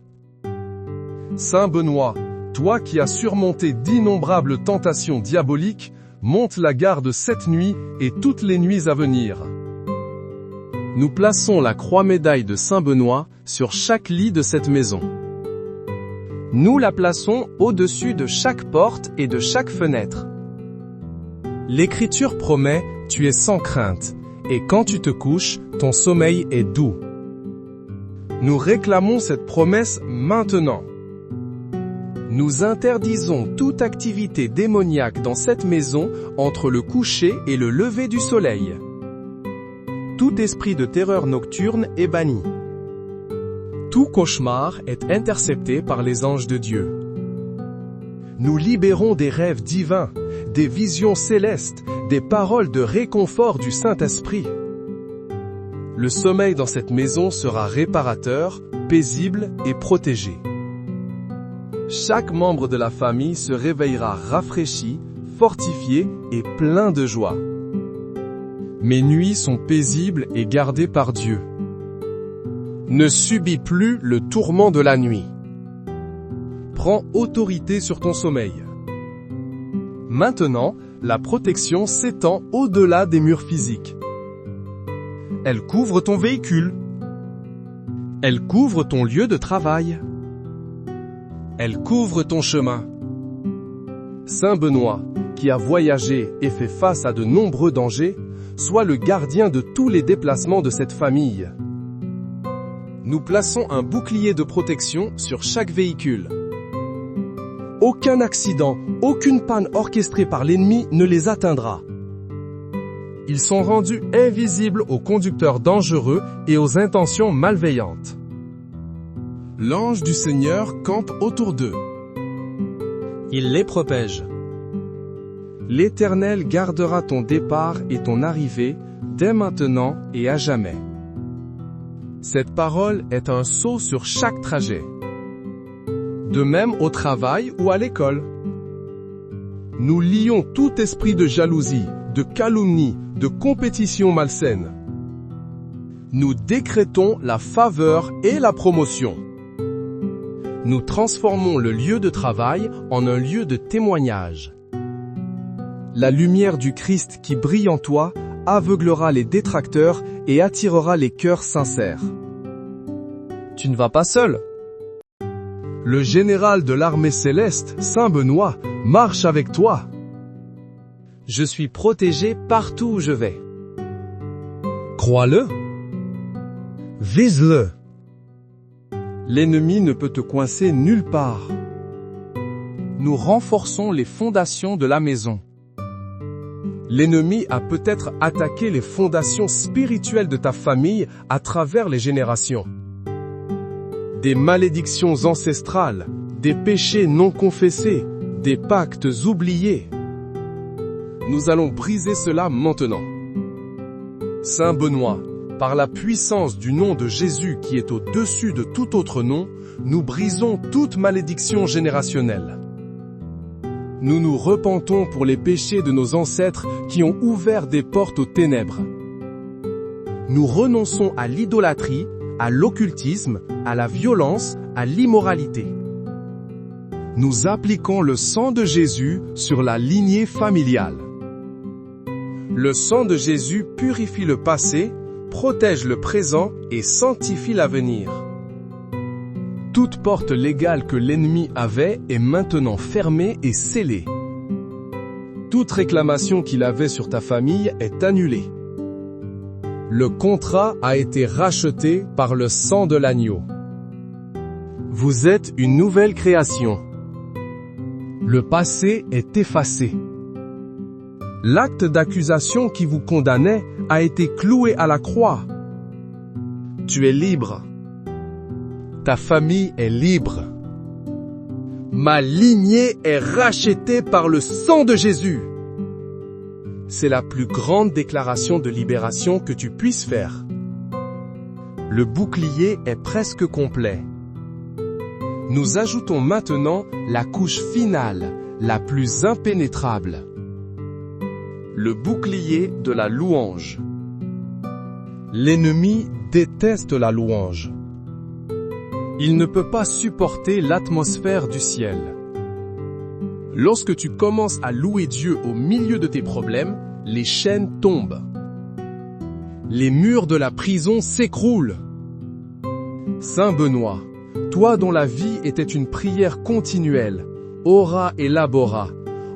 Saint Benoît, toi qui as surmonté d'innombrables tentations diaboliques, monte la garde cette nuit et toutes les nuits à venir. Nous plaçons la croix-médaille de Saint Benoît sur chaque lit de cette maison. Nous la plaçons au-dessus de chaque porte et de chaque fenêtre. L'Écriture promet, tu es sans crainte, et quand tu te couches, ton sommeil est doux. Nous réclamons cette promesse maintenant. Nous interdisons toute activité démoniaque dans cette maison entre le coucher et le lever du soleil. Tout esprit de terreur nocturne est banni. Tout cauchemar est intercepté par les anges de Dieu. Nous libérons des rêves divins, des visions célestes, des paroles de réconfort du Saint-Esprit. Le sommeil dans cette maison sera réparateur, paisible et protégé. Chaque membre de la famille se réveillera rafraîchi, fortifié et plein de joie. Mes nuits sont paisibles et gardées par Dieu. Ne subis plus le tourment de la nuit. Prends autorité sur ton sommeil. Maintenant, la protection s'étend au-delà des murs physiques. Elle couvre ton véhicule. Elle couvre ton lieu de travail. Elle couvre ton chemin. Saint Benoît, qui a voyagé et fait face à de nombreux dangers, sois le gardien de tous les déplacements de cette famille. Nous plaçons un bouclier de protection sur chaque véhicule. Aucun accident, aucune panne orchestrée par l'ennemi ne les atteindra. Ils sont rendus invisibles aux conducteurs dangereux et aux intentions malveillantes. L'ange du Seigneur campe autour d'eux. Il les protège. L'Éternel gardera ton départ et ton arrivée, dès maintenant et à jamais. Cette parole est un sceau sur chaque trajet. De même au travail ou à l'école. Nous lions tout esprit de jalousie, de calomnie, de compétition malsaine. Nous décrétons la faveur et la promotion. nous transformons le lieu de travail en un lieu de témoignage. La lumière du Christ qui brille en toi aveuglera les détracteurs et attirera les cœurs sincères. Tu ne vas pas seul. Le général de l'armée céleste, Saint Benoît, marche avec toi. Je suis protégé partout où je vais. Crois-le. Vise-le. L'ennemi ne peut te coincer nulle part. Nous renforçons les fondations de la maison. L'ennemi a peut-être attaqué les fondations spirituelles de ta famille à travers les générations. Des malédictions ancestrales, des péchés non confessés, des pactes oubliés. Nous allons briser cela maintenant. Saint Benoît, par la puissance du nom de Jésus qui est au-dessus de tout autre nom, nous brisons toute malédiction générationnelle. Nous nous repentons pour les péchés de nos ancêtres qui ont ouvert des portes aux ténèbres. Nous renonçons à l'idolâtrie, à l'occultisme, à la violence, à l'immoralité. Nous appliquons le sang de Jésus sur la lignée familiale. Le sang de Jésus purifie le passé, protège le présent et sanctifie l'avenir. Toute porte légale que l'ennemi avait est maintenant fermée et scellée. Toute réclamation qu'il avait sur ta famille est annulée. Le contrat a été racheté par le sang de l'agneau. Vous êtes une nouvelle création. Le passé est effacé. L'acte d'accusation qui vous condamnait a été cloué à la croix. Tu es libre. Ta famille est libre. Ma lignée est rachetée par le sang de Jésus. C'est la plus grande déclaration de libération que tu puisses faire. Le bouclier est presque complet. Nous ajoutons maintenant la couche finale, la plus impénétrable. Le bouclier de la louange. L'ennemi déteste la louange. Il ne peut pas supporter l'atmosphère du ciel. Lorsque tu commences à louer Dieu au milieu de tes problèmes, les chaînes tombent. Les murs de la prison s'écroulent. Saint Benoît, toi dont la vie était une prière continuelle, ora et labora,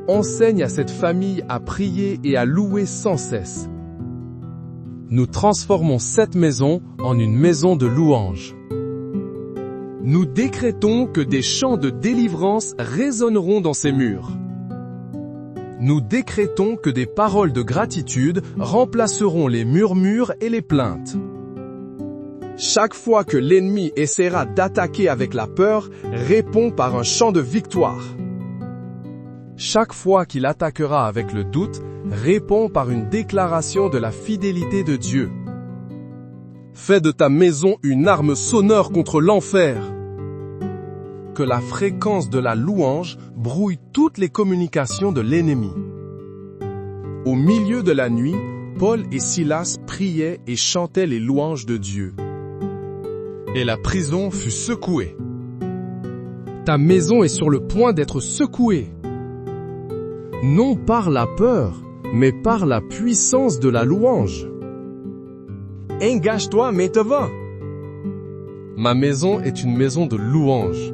enseigne à cette famille à prier et à louer sans cesse. Nous transformons cette maison en une maison de louange. Nous décrétons que des chants de délivrance résonneront dans ces murs. Nous décrétons que des paroles de gratitude remplaceront les murmures et les plaintes. Chaque fois que l'ennemi essaiera d'attaquer avec la peur, réponds par un chant de victoire. Chaque fois qu'il attaquera avec le doute, réponds par une déclaration de la fidélité de Dieu. Fais de ta maison une arme sonore contre l'enfer. Que la fréquence de la louange brouille toutes les communications de l'ennemi. Au milieu de la nuit, Paul et Silas priaient et chantaient les louanges de Dieu. Et la prison fut secouée. Ta maison est sur le point d'être secouée. Non par la peur, mais par la puissance de la louange. Engage-toi maintenant. Ma maison est une maison de louange.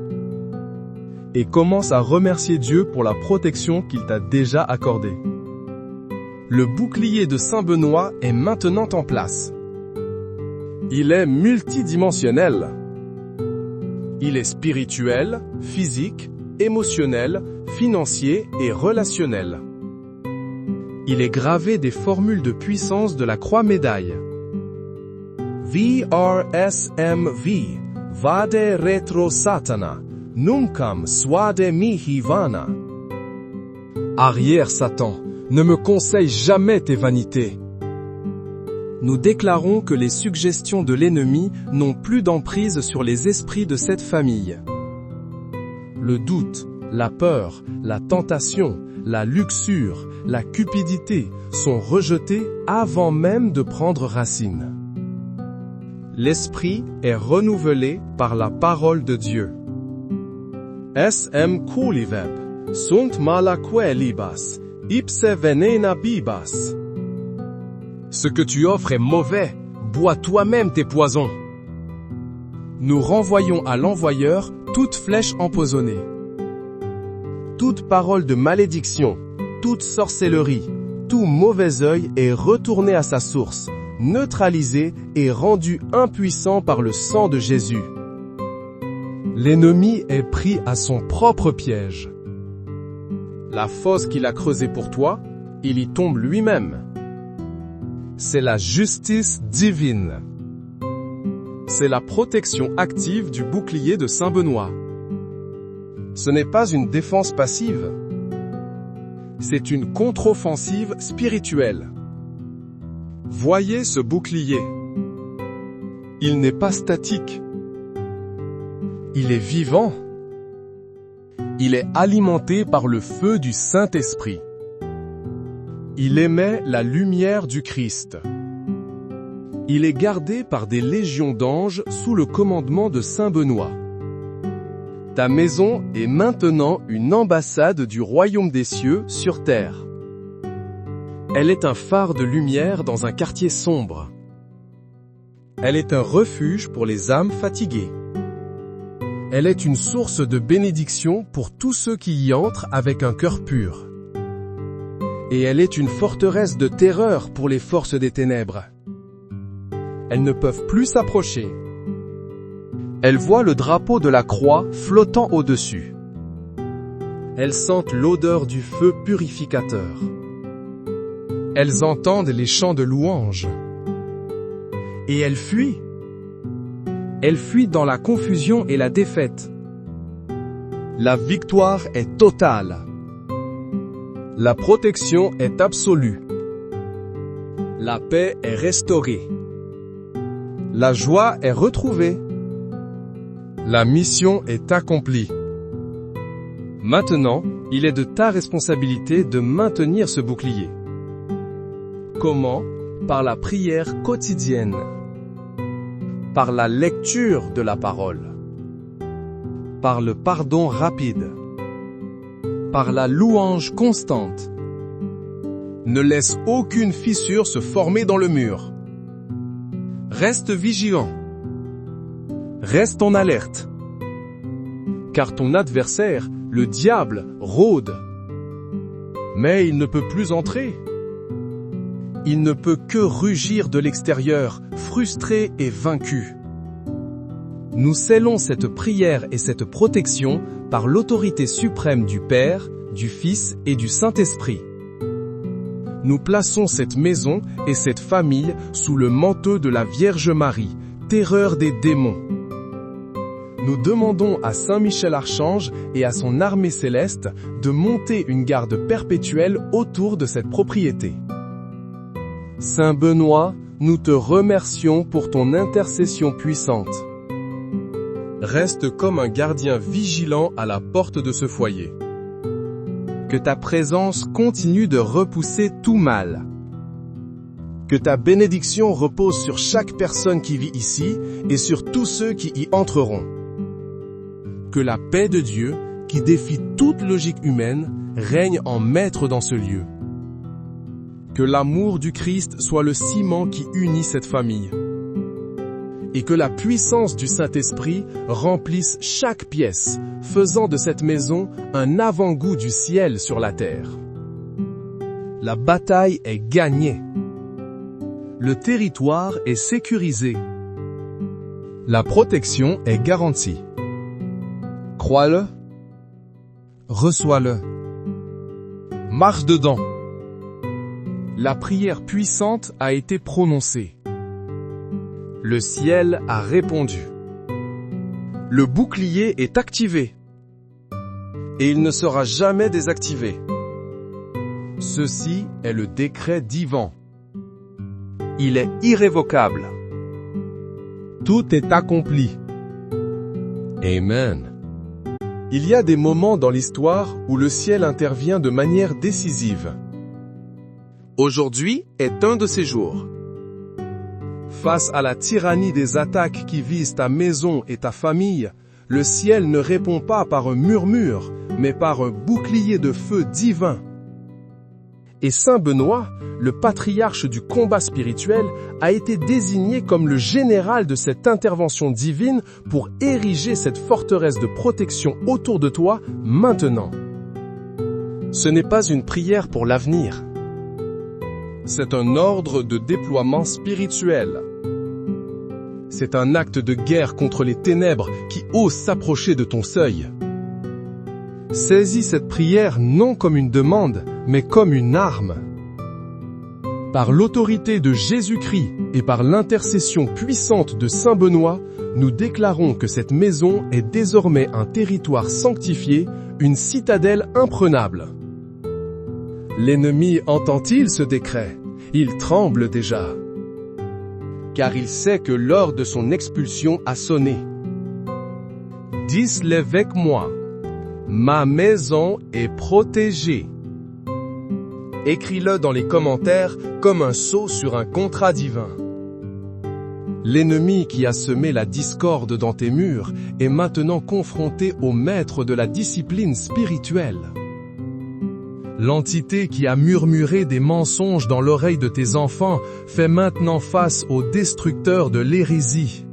Et commence à remercier Dieu pour la protection qu'il t'a déjà accordée. Le bouclier de Saint Benoît est maintenant en place. Il est multidimensionnel. Il est spirituel, physique, émotionnel, financier et relationnel. Il est gravé des formules de puissance de la croix médaille. VRSMV, Vade Retro Satana, Nuncam Swade Mihi Vana. Arrière Satan, ne me conseille jamais tes vanités. Nous déclarons que les suggestions de l'ennemi n'ont plus d'emprise sur les esprits de cette famille. Le doute, la peur, la tentation, la luxure, la cupidité sont rejetés avant même de prendre racine. L'esprit est renouvelé par la parole de Dieu. SM kuliveb, sunt malaque libas, ipse venena bibas. Ce que tu offres est mauvais, bois toi-même tes poisons. Nous renvoyons à l'envoyeur toute flèche empoisonnée. Toute parole de malédiction, toute sorcellerie, tout mauvais œil est retourné à sa source, neutralisé et rendu impuissant par le sang de Jésus. L'ennemi est pris à son propre piège. La fosse qu'il a creusée pour toi, il y tombe lui-même. C'est la justice divine. C'est la protection active du bouclier de Saint Benoît. Ce n'est pas une défense passive. C'est une contre-offensive spirituelle. Voyez ce bouclier. Il n'est pas statique. Il est vivant. Il est alimenté par le feu du Saint-Esprit. Il émet la lumière du Christ. Il est gardé par des légions d'anges sous le commandement de Saint Benoît. Ta maison est maintenant une ambassade du royaume des cieux sur terre. Elle est un phare de lumière dans un quartier sombre. Elle est un refuge pour les âmes fatiguées. Elle est une source de bénédiction pour tous ceux qui y entrent avec un cœur pur. Et elle est une forteresse de terreur pour les forces des ténèbres. Elles ne peuvent plus s'approcher. Elles voient le drapeau de la croix flottant au-dessus. Elles sentent l'odeur du feu purificateur. Elles entendent les chants de louange. Et elles fuient. Elles fuient dans la confusion et la défaite. La victoire est totale. La protection est absolue. La paix est restaurée. La joie est retrouvée. La mission est accomplie. Maintenant, il est de ta responsabilité de maintenir ce bouclier. Comment? Par la prière quotidienne. Par la lecture de la parole. Par le pardon rapide. Par la louange constante. Ne laisse aucune fissure se former dans le mur. Reste vigilant. Reste en alerte. Car ton adversaire, le diable, rôde. Mais il ne peut plus entrer. Il ne peut que rugir de l'extérieur, frustré et vaincu. Nous scellons cette prière et cette protection par l'autorité suprême du Père, du Fils et du Saint-Esprit. Nous plaçons cette maison et cette famille sous le manteau de la Vierge Marie, terreur des démons. Nous demandons à Saint Michel Archange et à son armée céleste de monter une garde perpétuelle autour de cette propriété. Saint Benoît, nous te remercions pour ton intercession puissante. Reste comme un gardien vigilant à la porte de ce foyer. Que ta présence continue de repousser tout mal. Que ta bénédiction repose sur chaque personne qui vit ici et sur tous ceux qui y entreront. Que la paix de Dieu, qui défie toute logique humaine, règne en maître dans ce lieu. Que l'amour du Christ soit le ciment qui unit cette famille. Et que la puissance du Saint-Esprit remplisse chaque pièce, faisant de cette maison un avant-goût du ciel sur la terre. La bataille est gagnée. Le territoire est sécurisé. La protection est garantie. Crois-le. Reçois-le. Marche dedans. La prière puissante a été prononcée. Le ciel a répondu. Le bouclier est activé. Et il ne sera jamais désactivé. Ceci est le décret divin. Il est irrévocable. Tout est accompli. Amen. Il y a des moments dans l'histoire où le ciel intervient de manière décisive. Aujourd'hui est un de ces jours. Face à la tyrannie des attaques qui visent ta maison et ta famille, le ciel ne répond pas par un murmure, mais par un bouclier de feu divin. Et Saint Benoît, le patriarche du combat spirituel, a été désigné comme le général de cette intervention divine pour ériger cette forteresse de protection autour de toi maintenant. Ce n'est pas une prière pour l'avenir. C'est un ordre de déploiement spirituel. C'est un acte de guerre contre les ténèbres qui osent s'approcher de ton seuil. Saisis cette prière non comme une demande, mais comme une arme. Par l'autorité de Jésus-Christ et par l'intercession puissante de Saint Benoît, nous déclarons que cette maison est désormais un territoire sanctifié, une citadelle imprenable. L'ennemi entend-il ce décret? Il tremble déjà, car il sait que l'heure de son expulsion a sonné. Dis-le avec moi. Ma maison est protégée. Écris-le dans les commentaires comme un sceau sur un contrat divin. L'ennemi qui a semé la discorde dans tes murs est maintenant confronté au maître de la discipline spirituelle. L'entité qui a murmuré des mensonges dans l'oreille de tes enfants fait maintenant face au destructeur de l'hérésie.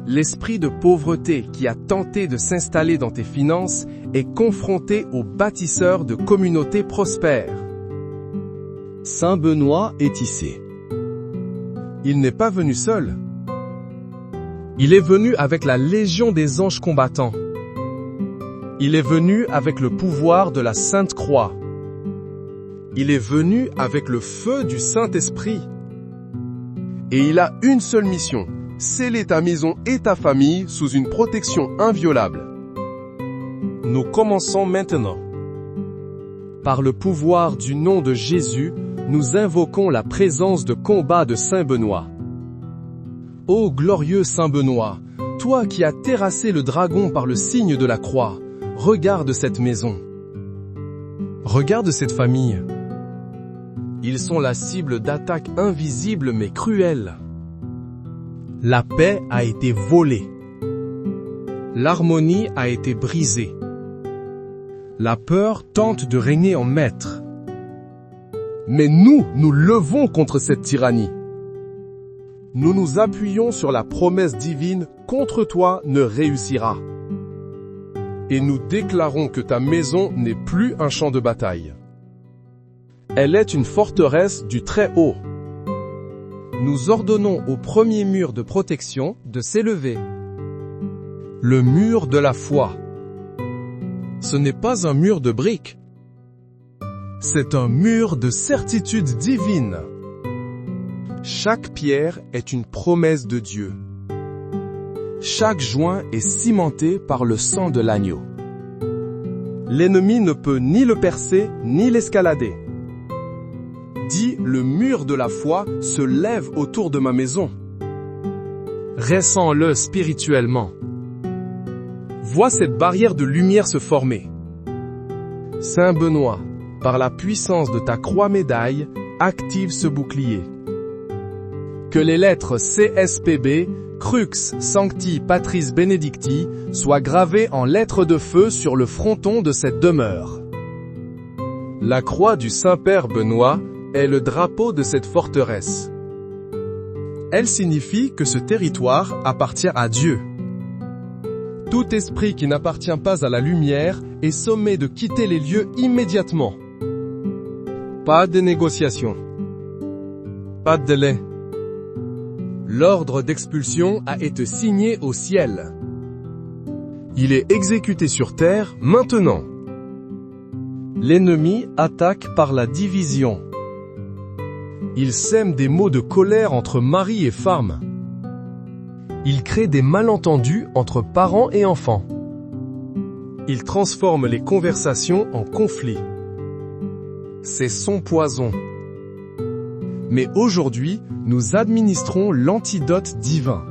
L'esprit de pauvreté qui a tenté de s'installer dans tes finances est confronté au bâtisseur de communautés prospères. Saint Benoît est tissé. Il n'est pas venu seul. Il est venu avec la légion des anges combattants. Il est venu avec le pouvoir de la Sainte Croix. Il est venu avec le feu du Saint-Esprit. Et il a une seule mission: sceller ta maison et ta famille sous une protection inviolable. Nous commençons maintenant. Par le pouvoir du nom de Jésus, nous invoquons la présence de combat de Saint Benoît. Ô glorieux Saint Benoît, toi qui as terrassé le dragon par le signe de la croix, regarde cette maison. Regarde cette famille. Ils sont la cible d'attaques invisibles mais cruelles. La paix a été volée. L'harmonie a été brisée. La peur tente de régner en maître. Mais nous levons contre cette tyrannie. Nous nous appuyons sur la promesse divine « Contre toi ne réussira ». Et nous déclarons que ta maison n'est plus un champ de bataille. Elle est une forteresse du Très-Haut. Nous ordonnons au premier mur de protection de s'élever. Le mur de la foi. Ce n'est pas un mur de briques. C'est un mur de certitude divine. Chaque pierre est une promesse de Dieu. Chaque joint est cimenté par le sang de l'agneau. L'ennemi ne peut ni le percer ni l'escalader. Dis, le mur de la foi se lève autour de ma maison. Ressens-le spirituellement. Vois cette barrière de lumière se former. Saint Benoît, par la puissance de ta croix-médaille, active ce bouclier. Que les lettres CSPB, Crux Sancti Patris Benedicti, soient gravées en lettres de feu sur le fronton de cette demeure. La croix du Saint-Père Benoît est le drapeau de cette forteresse. Elle signifie que ce territoire appartient à Dieu. Tout esprit qui n'appartient pas à la lumière est sommé de quitter les lieux immédiatement. Pas de négociation. Pas de délai. L'ordre d'expulsion a été signé au ciel. Il est exécuté sur terre maintenant. L'ennemi attaque par la division. Il sème des mots de colère entre mari et femme. Il crée des malentendus entre parents et enfants. Il transforme les conversations en conflits. C'est son poison. Mais aujourd'hui, nous administrons l'antidote divin.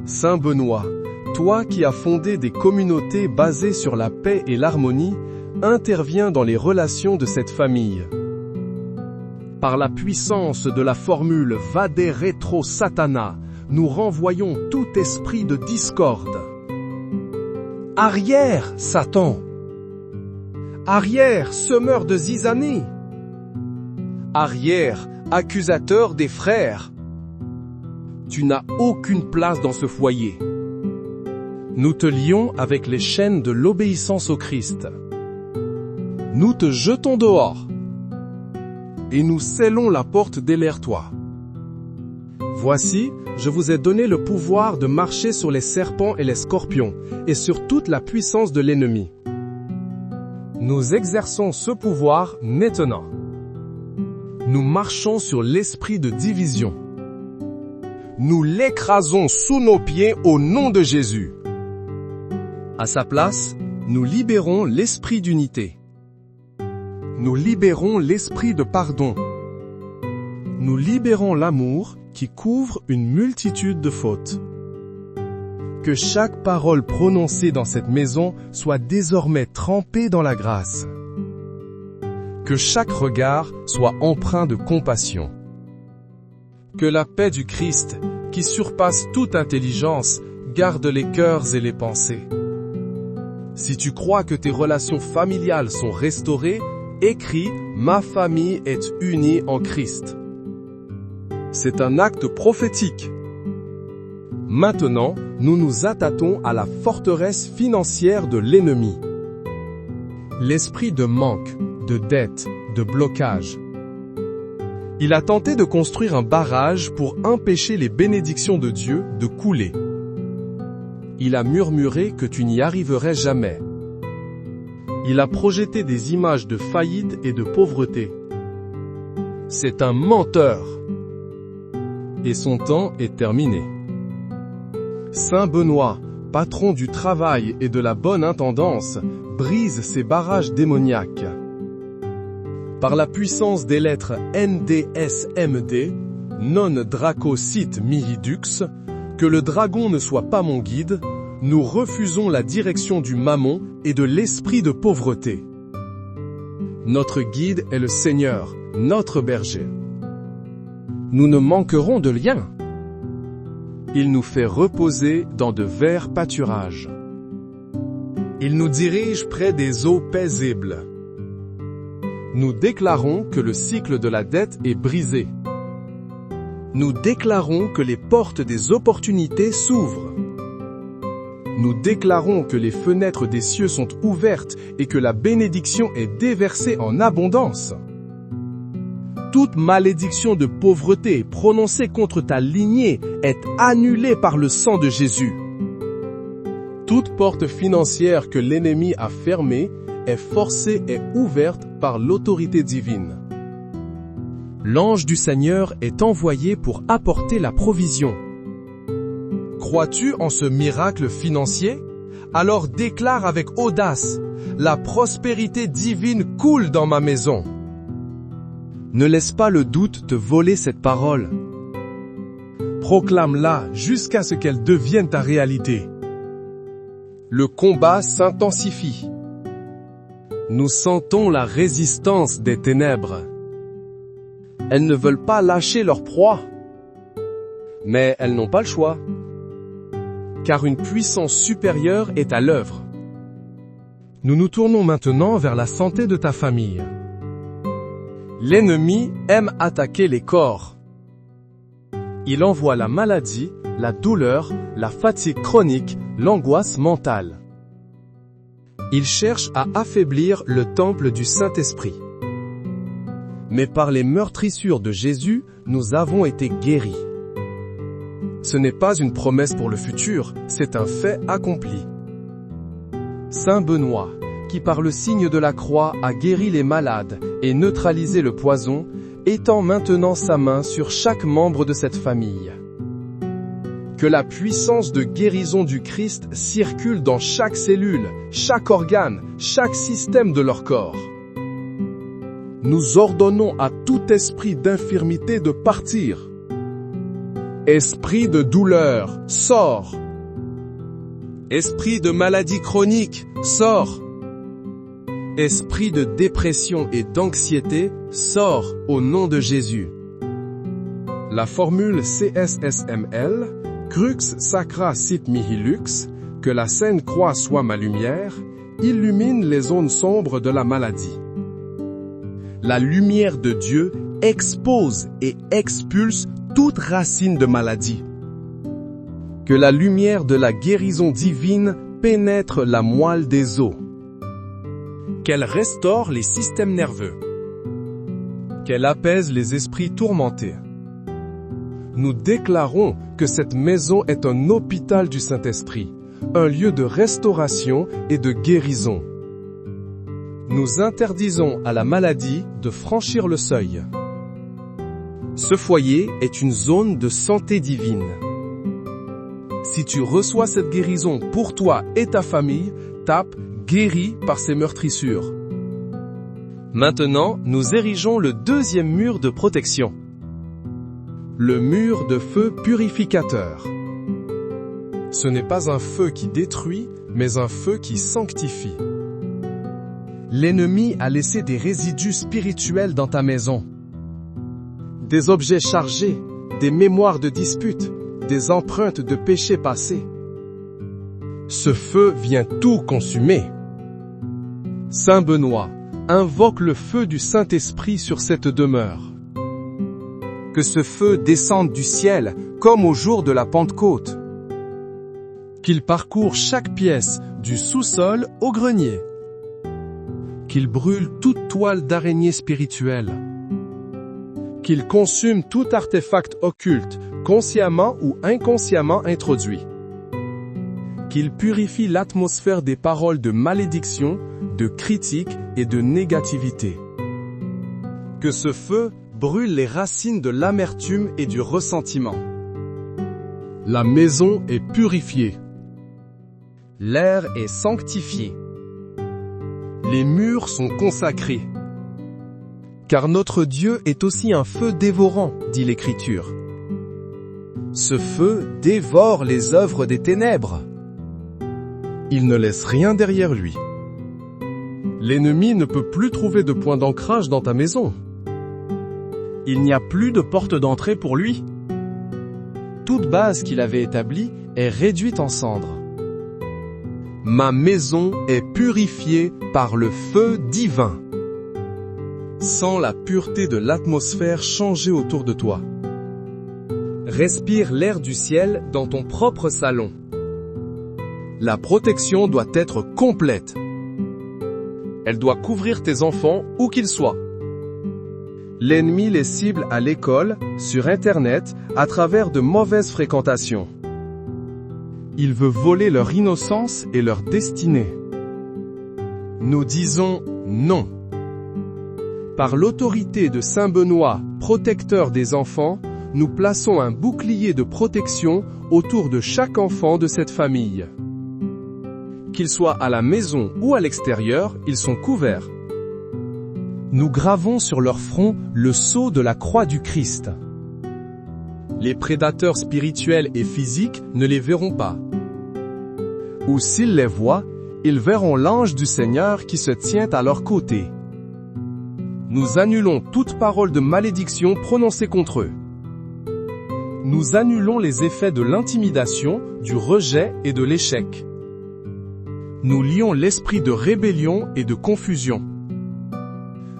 Saint Benoît, toi qui as fondé des communautés basées sur la paix et l'harmonie, interviens dans les relations de cette famille. Par la puissance de la formule Vade Retro Satana, nous renvoyons tout esprit de discorde. Arrière, Satan! Arrière, semeur de zizanie! Arrière, accusateur des frères! Tu n'as aucune place dans ce foyer. Nous te lions avec les chaînes de l'obéissance au Christ. Nous te jetons dehors. Et nous scellons la porte derrière toi. Voici, je vous ai donné le pouvoir de marcher sur les serpents et les scorpions, et sur toute la puissance de l'ennemi. Nous exerçons ce pouvoir maintenant. Nous marchons sur l'esprit de division. Nous l'écrasons sous nos pieds au nom de Jésus. À sa place, nous libérons l'esprit d'unité. Nous libérons l'esprit de pardon. Nous libérons l'amour qui couvre une multitude de fautes. Que chaque parole prononcée dans cette maison soit désormais trempée dans la grâce. Que chaque regard soit empreint de compassion. Que la paix du Christ, qui surpasse toute intelligence, garde les cœurs et les pensées. Si tu crois que tes relations familiales sont restaurées, écris « Ma famille est unie en Christ ». C'est un acte prophétique. Maintenant, nous nous attaquons à la forteresse financière de l'ennemi. L'esprit de manque, de dette, de blocage. Il a tenté de construire un barrage pour empêcher les bénédictions de Dieu de couler. Il a murmuré que tu n'y arriverais jamais. Il a projeté des images de faillite et de pauvreté. C'est un menteur. Et son temps est terminé. Saint Benoît, patron du travail et de la bonne intendance, brise ces barrages démoniaques. Par la puissance des lettres NDSMD, non draco sit mihi dux, que le dragon ne soit pas mon guide, nous refusons la direction du mammon et de l'esprit de pauvreté. Notre guide est le Seigneur, notre berger. Nous ne manquerons de rien. Il nous fait reposer dans de verts pâturages. Il nous dirige près des eaux paisibles. Nous déclarons que le cycle de la dette est brisé. Nous déclarons que les portes des opportunités s'ouvrent. Nous déclarons que les fenêtres des cieux sont ouvertes et que la bénédiction est déversée en abondance. Toute malédiction de pauvreté prononcée contre ta lignée est annulée par le sang de Jésus. Toute porte financière que l'ennemi a fermée est forcée et ouverte par l'autorité divine. L'ange du Seigneur est envoyé pour apporter la provision. Crois-tu en ce miracle financier? Alors déclare avec audace, la prospérité divine coule dans ma maison. Ne laisse pas le doute te voler cette parole. Proclame-la jusqu'à ce qu'elle devienne ta réalité. Le combat s'intensifie. Nous sentons la résistance des ténèbres. Elles ne veulent pas lâcher leur proie. Mais elles n'ont pas le choix. Car une puissance supérieure est à l'œuvre. Nous nous tournons maintenant vers la santé de ta famille. L'ennemi aime attaquer les corps. Il envoie la maladie, la douleur, la fatigue chronique, l'angoisse mentale. Il cherche à affaiblir le temple du Saint-Esprit. Mais par les meurtrissures de Jésus, nous avons été guéris. Ce n'est pas une promesse pour le futur, c'est un fait accompli. Saint Benoît, qui par le signe de la croix a guéri les malades et neutralisé le poison, étend maintenant sa main sur chaque membre de cette famille. Que la puissance de guérison du Christ circule dans chaque cellule, chaque organe, chaque système de leur corps. Nous ordonnons à tout esprit d'infirmité de partir. Esprit de douleur, sors. Esprit de maladie chronique, sors. Esprit de dépression et d'anxiété, sors au nom de Jésus. La formule CSSML, Crux sacra sit mihi lux, que la Sainte Croix soit ma lumière, illumine les zones sombres de la maladie. La lumière de Dieu expose et expulse toute racine de maladie. Que la lumière de la guérison divine pénètre la moelle des os. Qu'elle restaure les systèmes nerveux. Qu'elle apaise les esprits tourmentés. Nous déclarons que cette maison est un hôpital du Saint-Esprit, un lieu de restauration et de guérison. Nous interdisons à la maladie de franchir le seuil. Ce foyer est une zone de santé divine. Si tu reçois cette guérison pour toi et ta famille, tape « Guéri par ses meurtrissures ». Maintenant, nous érigeons le deuxième mur de protection. Le mur de feu purificateur. Ce n'est pas un feu qui détruit, mais un feu qui sanctifie. L'ennemi a laissé des résidus spirituels dans ta maison. Des objets chargés, des mémoires de disputes, des empreintes de péchés passés. Ce feu vient tout consumer. Saint Benoît, invoque le feu du Saint-Esprit sur cette demeure. Que ce feu descende du ciel, comme au jour de la Pentecôte. Qu'il parcourt chaque pièce, du sous-sol au grenier. Qu'il brûle toute toile d'araignée spirituelle. Qu'il consume tout artefact occulte, consciemment ou inconsciemment introduit. Qu'il purifie l'atmosphère des paroles de malédiction, de critique et de négativité. Que ce feu brûle les racines de l'amertume et du ressentiment. La maison est purifiée. L'air est sanctifié. Les murs sont consacrés. Car notre Dieu est aussi un feu dévorant, dit l'Écriture. Ce feu dévore les œuvres des ténèbres. Il ne laisse rien derrière lui. L'ennemi ne peut plus trouver de point d'ancrage dans ta maison. Il n'y a plus de porte d'entrée pour lui. Toute base qu'il avait établie est réduite en cendres. Ma maison est purifiée par le feu divin. Sens la pureté de l'atmosphère changer autour de toi. Respire l'air du ciel dans ton propre salon. La protection doit être complète. Elle doit couvrir tes enfants où qu'ils soient. L'ennemi les cible à l'école, sur Internet, à travers de mauvaises fréquentations. Il veut voler leur innocence et leur destinée. Nous disons non. Par l'autorité de Saint Benoît, protecteur des enfants, nous plaçons un bouclier de protection autour de chaque enfant de cette famille. Qu'ils soient à la maison ou à l'extérieur, ils sont couverts. Nous gravons sur leur front le sceau de la croix du Christ. Les prédateurs spirituels et physiques ne les verront pas. Ou s'ils les voient, ils verront l'ange du Seigneur qui se tient à leur côté. Nous annulons toute parole de malédiction prononcée contre eux. Nous annulons les effets de l'intimidation, du rejet et de l'échec. Nous lions l'esprit de rébellion et de confusion.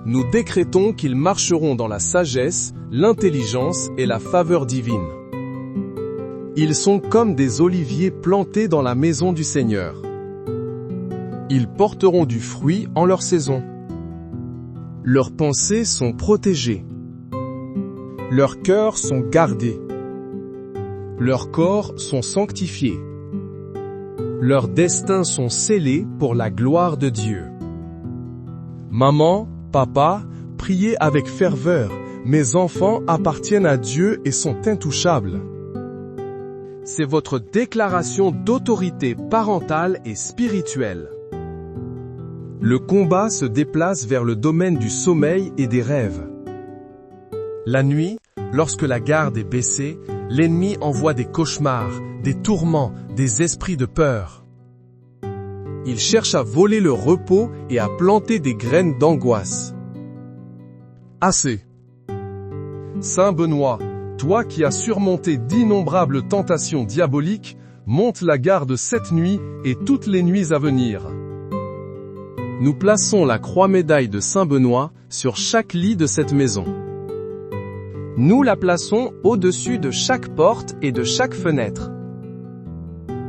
Nous décrétons qu'ils marcheront dans la sagesse, l'intelligence et la faveur divine. Ils sont comme des oliviers plantés dans la maison du Seigneur. Ils porteront du fruit en leur saison. Leurs pensées sont protégées. Leurs cœurs sont gardés. Leurs corps sont sanctifiés. Leurs destins sont scellés pour la gloire de Dieu. Maman, papa, priez avec ferveur. Mes enfants appartiennent à Dieu et sont intouchables. C'est votre déclaration d'autorité parentale et spirituelle. Le combat se déplace vers le domaine du sommeil et des rêves. La nuit, lorsque la garde est baissée, l'ennemi envoie des cauchemars, des tourments, des esprits de peur. Il cherche à voler le repos et à planter des graines d'angoisse. Assez. Saint Benoît, Toi qui as surmonté d'innombrables tentations diaboliques, monte la garde cette nuit et toutes les nuits à venir. Nous plaçons la croix-médaille de Saint Benoît sur chaque lit de cette maison. Nous la plaçons au-dessus de chaque porte et de chaque fenêtre.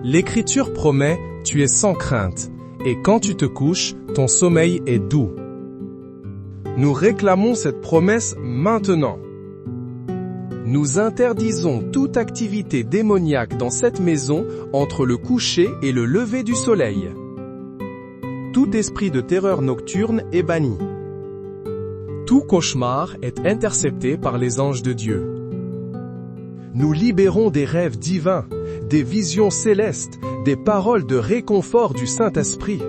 L'Écriture promet, tu es sans crainte, et quand tu te couches, ton sommeil est doux. Nous réclamons cette promesse maintenant. Nous interdisons toute activité démoniaque dans cette maison entre le coucher et le lever du soleil. Tout esprit de terreur nocturne est banni. Tout cauchemar est intercepté par les anges de Dieu. Nous libérons des rêves divins, des visions célestes, des paroles de réconfort du Saint-Esprit.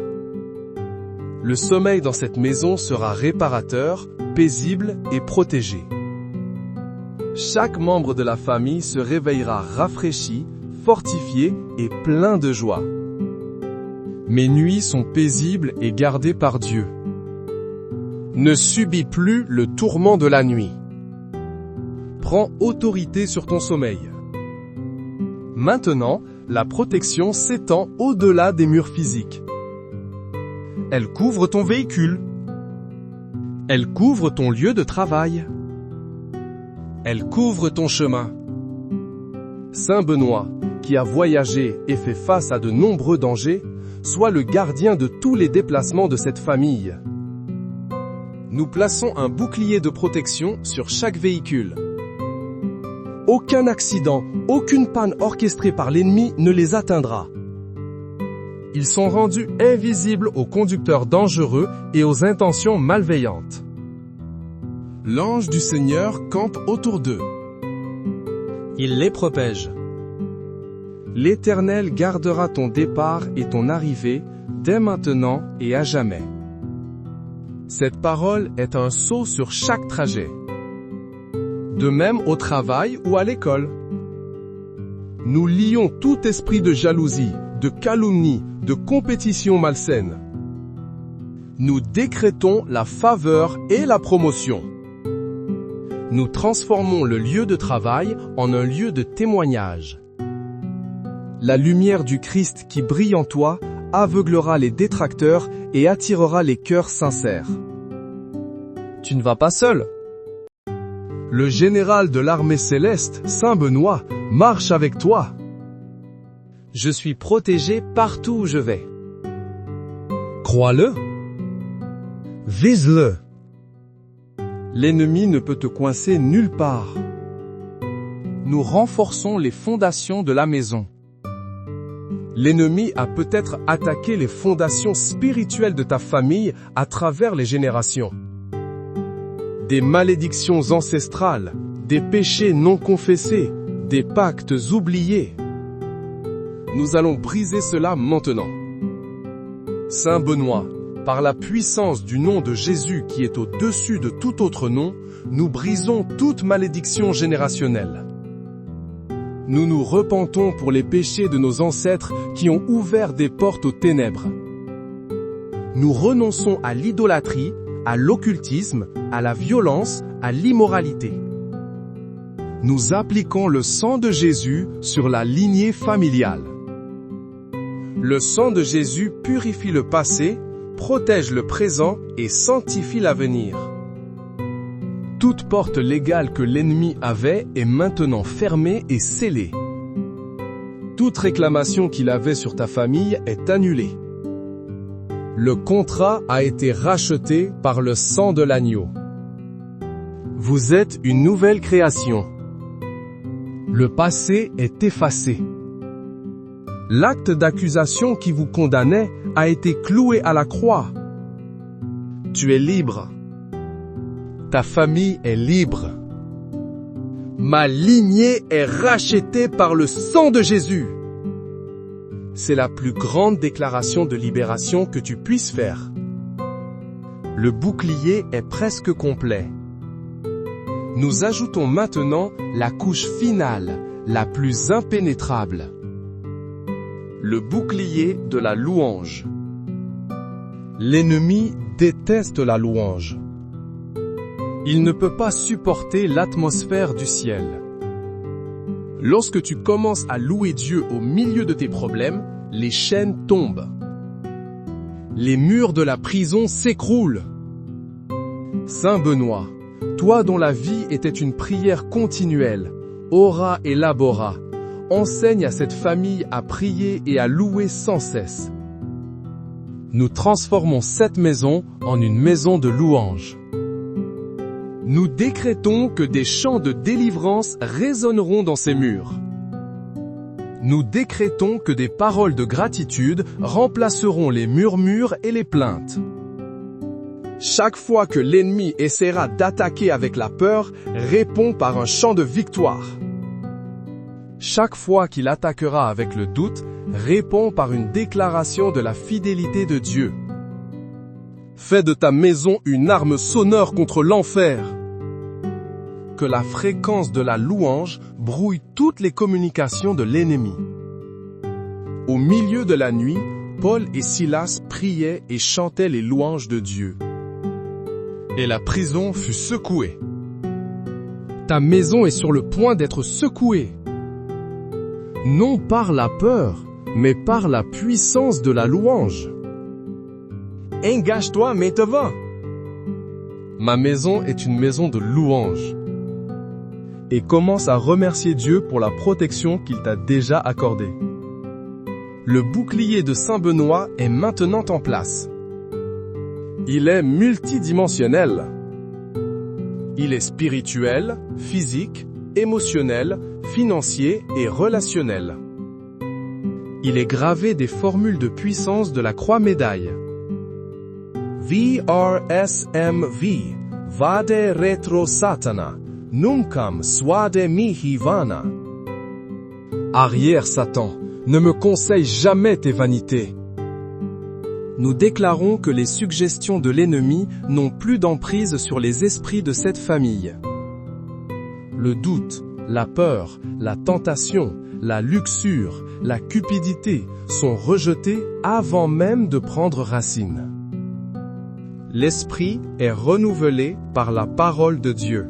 Le sommeil dans cette maison sera réparateur, paisible et protégé. Chaque membre de la famille se réveillera rafraîchi, fortifié et plein de joie. Mes nuits sont paisibles et gardées par Dieu. Ne subis plus le tourment de la nuit. Prends autorité sur ton sommeil. Maintenant, la protection s'étend au-delà des murs physiques. Elle couvre ton véhicule. Elle couvre ton lieu de travail. Elle couvre ton chemin. Saint Benoît, qui a voyagé et fait face à de nombreux dangers, soit le gardien de tous les déplacements de cette famille. Nous plaçons un bouclier de protection sur chaque véhicule. Aucun accident, aucune panne orchestrée par l'ennemi ne les atteindra. Ils sont rendus invisibles aux conducteurs dangereux et aux intentions malveillantes. L'ange du Seigneur campe autour d'eux. Il les protège. L'Éternel gardera ton départ et ton arrivée, dès maintenant et à jamais. Cette parole est un sceau sur chaque trajet. De même au travail ou à l'école. Nous lions tout esprit de jalousie, de calomnie, de compétition malsaine. Nous décrétons la faveur et la promotion. Nous transformons le lieu de travail en un lieu de témoignage. La lumière du Christ qui brille en toi aveuglera les détracteurs et attirera les cœurs sincères. Tu ne vas pas seul. Le général de l'armée céleste, Saint Benoît, marche avec toi. Je suis protégé partout où je vais. Crois-le. Vise-le. L'ennemi ne peut te coincer nulle part. Nous renforçons les fondations de la maison. L'ennemi a peut-être attaqué les fondations spirituelles de ta famille à travers les générations. Des malédictions ancestrales, des péchés non confessés, des pactes oubliés. Nous allons briser cela maintenant. Saint Benoît, par la puissance du nom de Jésus qui est au-dessus de tout autre nom, nous brisons toute malédiction générationnelle. Nous nous repentons pour les péchés de nos ancêtres qui ont ouvert des portes aux ténèbres. Nous renonçons à l'idolâtrie, à l'occultisme, à la violence, à l'immoralité. Nous appliquons le sang de Jésus sur la lignée familiale. Le sang de Jésus purifie le passé, protège le présent et sanctifie l'avenir. Toute porte légale que l'ennemi avait est maintenant fermée et scellée. Toute réclamation qu'il avait sur ta famille est annulée. Le contrat a été racheté par le sang de l'agneau. Vous êtes une nouvelle création. Le passé est effacé. L'acte d'accusation qui vous condamnait a été cloué à la croix. Tu es libre. Ta famille est libre. Ma lignée est rachetée par le sang de Jésus. C'est la plus grande déclaration de libération que tu puisses faire. Le bouclier est presque complet. Nous ajoutons maintenant la couche finale, la plus impénétrable. Le bouclier de la louange. L'ennemi déteste la louange. Il ne peut pas supporter l'atmosphère du ciel. Lorsque tu commences à louer Dieu au milieu de tes problèmes, les chaînes tombent. Les murs de la prison s'écroulent. Saint Benoît, toi dont la vie était une prière continuelle, ora et labora, enseigne à cette famille à prier et à louer sans cesse. Nous transformons cette maison en une maison de louange. Nous décrétons que des chants de délivrance résonneront dans ces murs. Nous décrétons que des paroles de gratitude remplaceront les murmures et les plaintes. Chaque fois que l'ennemi essaiera d'attaquer avec la peur, réponds par un chant de victoire. Chaque fois qu'il attaquera avec le doute, réponds par une déclaration de la fidélité de Dieu. Fais de ta maison une arme sonore contre l'enfer. Que la fréquence de la louange brouille toutes les communications de l'ennemi. Au milieu de la nuit, Paul et Silas priaient et chantaient les louanges de Dieu. Et la prison fut secouée. Ta maison est sur le point d'être secouée. Non par la peur, mais par la puissance de la louange. Engage-toi maintenant. Ma maison est une maison de louange. Et commence à remercier Dieu pour la protection qu'il t'a déjà accordée. Le bouclier de Saint Benoît est maintenant en place. Il est multidimensionnel. Il est spirituel, physique, émotionnel, financier et relationnel. Il est gravé des formules de puissance de la croix-médaille. VRSMV, Vade retro Satana, Numcam Swade mihi vana. Arrière Satan, ne me conseille jamais tes vanités. Nous déclarons que les suggestions de l'ennemi n'ont plus d'emprise sur les esprits de cette famille. Le doute, la peur, la tentation, la luxure, la cupidité sont rejetés avant même de prendre racine. L'esprit est renouvelé par la parole de Dieu.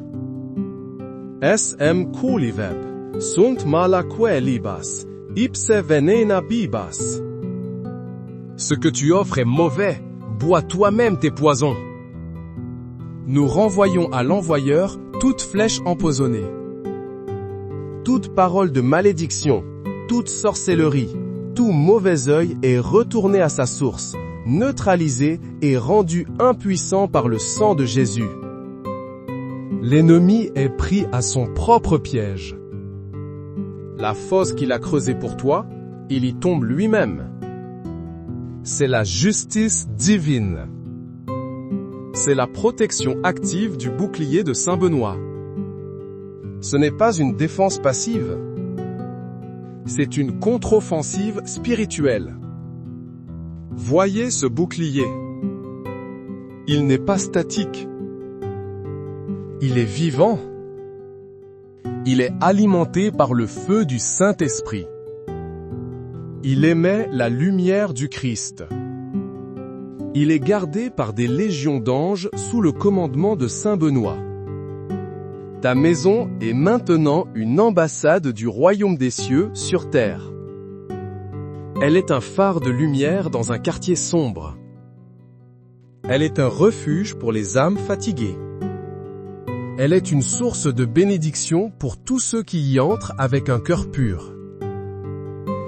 SM Kuliveb, sunt malaque libas, ipse venena bibas. Ce que tu offres est mauvais, bois toi-même tes poisons. Nous renvoyons à l'envoyeur toute flèche empoisonnée. Toute parole de malédiction, toute sorcellerie, tout mauvais œil est retourné à sa source, neutralisé et rendu impuissant par le sang de Jésus. L'ennemi est pris à son propre piège. La fosse qu'il a creusée pour toi, il y tombe lui-même. C'est la justice divine. C'est la protection active du bouclier de Saint Benoît. Ce n'est pas une défense passive. C'est une contre-offensive spirituelle. Voyez ce bouclier. Il n'est pas statique. Il est vivant. Il est alimenté par le feu du Saint-Esprit. Il émet la lumière du Christ. Il est gardé par des légions d'anges sous le commandement de Saint Benoît. Ta maison est maintenant une ambassade du royaume des cieux sur terre. Elle est un phare de lumière dans un quartier sombre. Elle est un refuge pour les âmes fatiguées. Elle est une source de bénédiction pour tous ceux qui y entrent avec un cœur pur.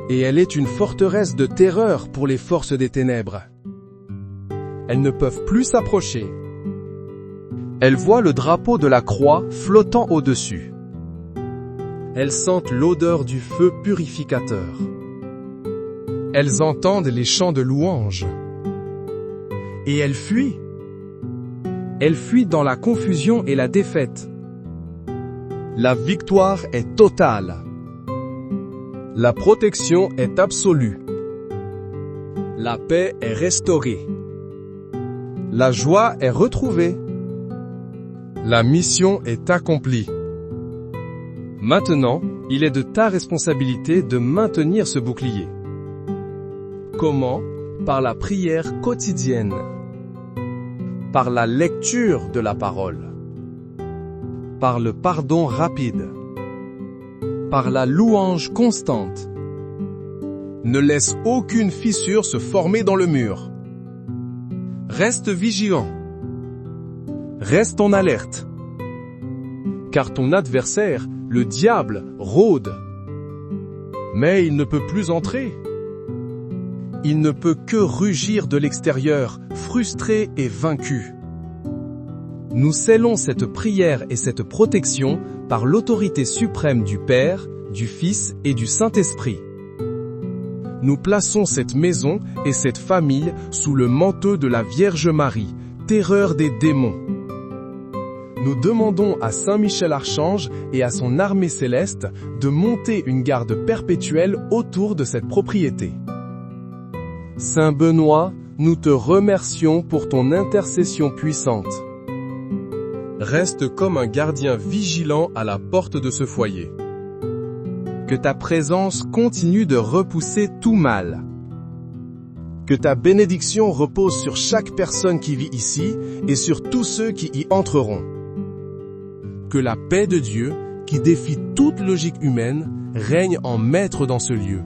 Et elle est une forteresse de terreur pour les forces des ténèbres. Elles ne peuvent plus s'approcher. Elles voient le drapeau de la croix flottant au-dessus. Elles sentent l'odeur du feu purificateur. Elles entendent les chants de louange. Et elles fuient. Elles fuient dans la confusion et la défaite. La victoire est totale. La protection est absolue. La paix est restaurée. La joie est retrouvée. La mission est accomplie. Maintenant, il est de ta responsabilité de maintenir ce bouclier. Comment? Par la prière quotidienne. Par la lecture de la parole. Par le pardon rapide. par la louange constante. Ne laisse aucune fissure se former dans le mur. Reste vigilant. Reste en alerte. Car ton adversaire, le diable, rôde. Mais il ne peut plus entrer. Il ne peut que rugir de l'extérieur, frustré et vaincu. Nous scellons cette prière et cette protection par l'autorité suprême du Père, du Fils et du Saint-Esprit. Nous plaçons cette maison et cette famille sous le manteau de la Vierge Marie, terreur des démons. Nous demandons à Saint Michel Archange et à son armée céleste de monter une garde perpétuelle autour de cette propriété. Saint Benoît, nous te remercions pour ton intercession puissante. Reste comme un gardien vigilant à la porte de ce foyer. Que ta présence continue de repousser tout mal. Que ta bénédiction repose sur chaque personne qui vit ici et sur tous ceux qui y entreront. Que la paix de Dieu, qui défie toute logique humaine, règne en maître dans ce lieu.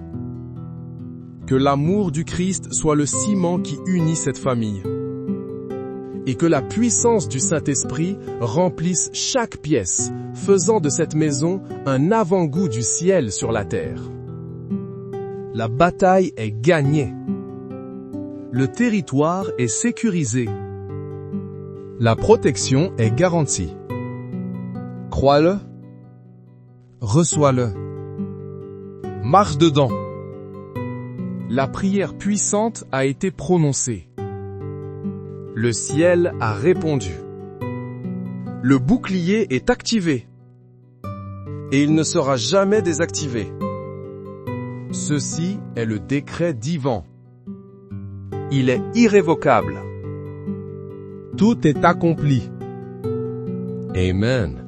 Que l'amour du Christ soit le ciment qui unit cette famille. Et que la puissance du Saint-Esprit remplisse chaque pièce, faisant de cette maison un avant-goût du ciel sur la terre. La bataille est gagnée. Le territoire est sécurisé. La protection est garantie. Crois-le. Reçois-le. Marche dedans. La prière puissante a été prononcée. Le ciel a répondu. Le bouclier est activé. Et il ne sera jamais désactivé. Ceci est le décret divin. Il est irrévocable. Tout est accompli. Amen.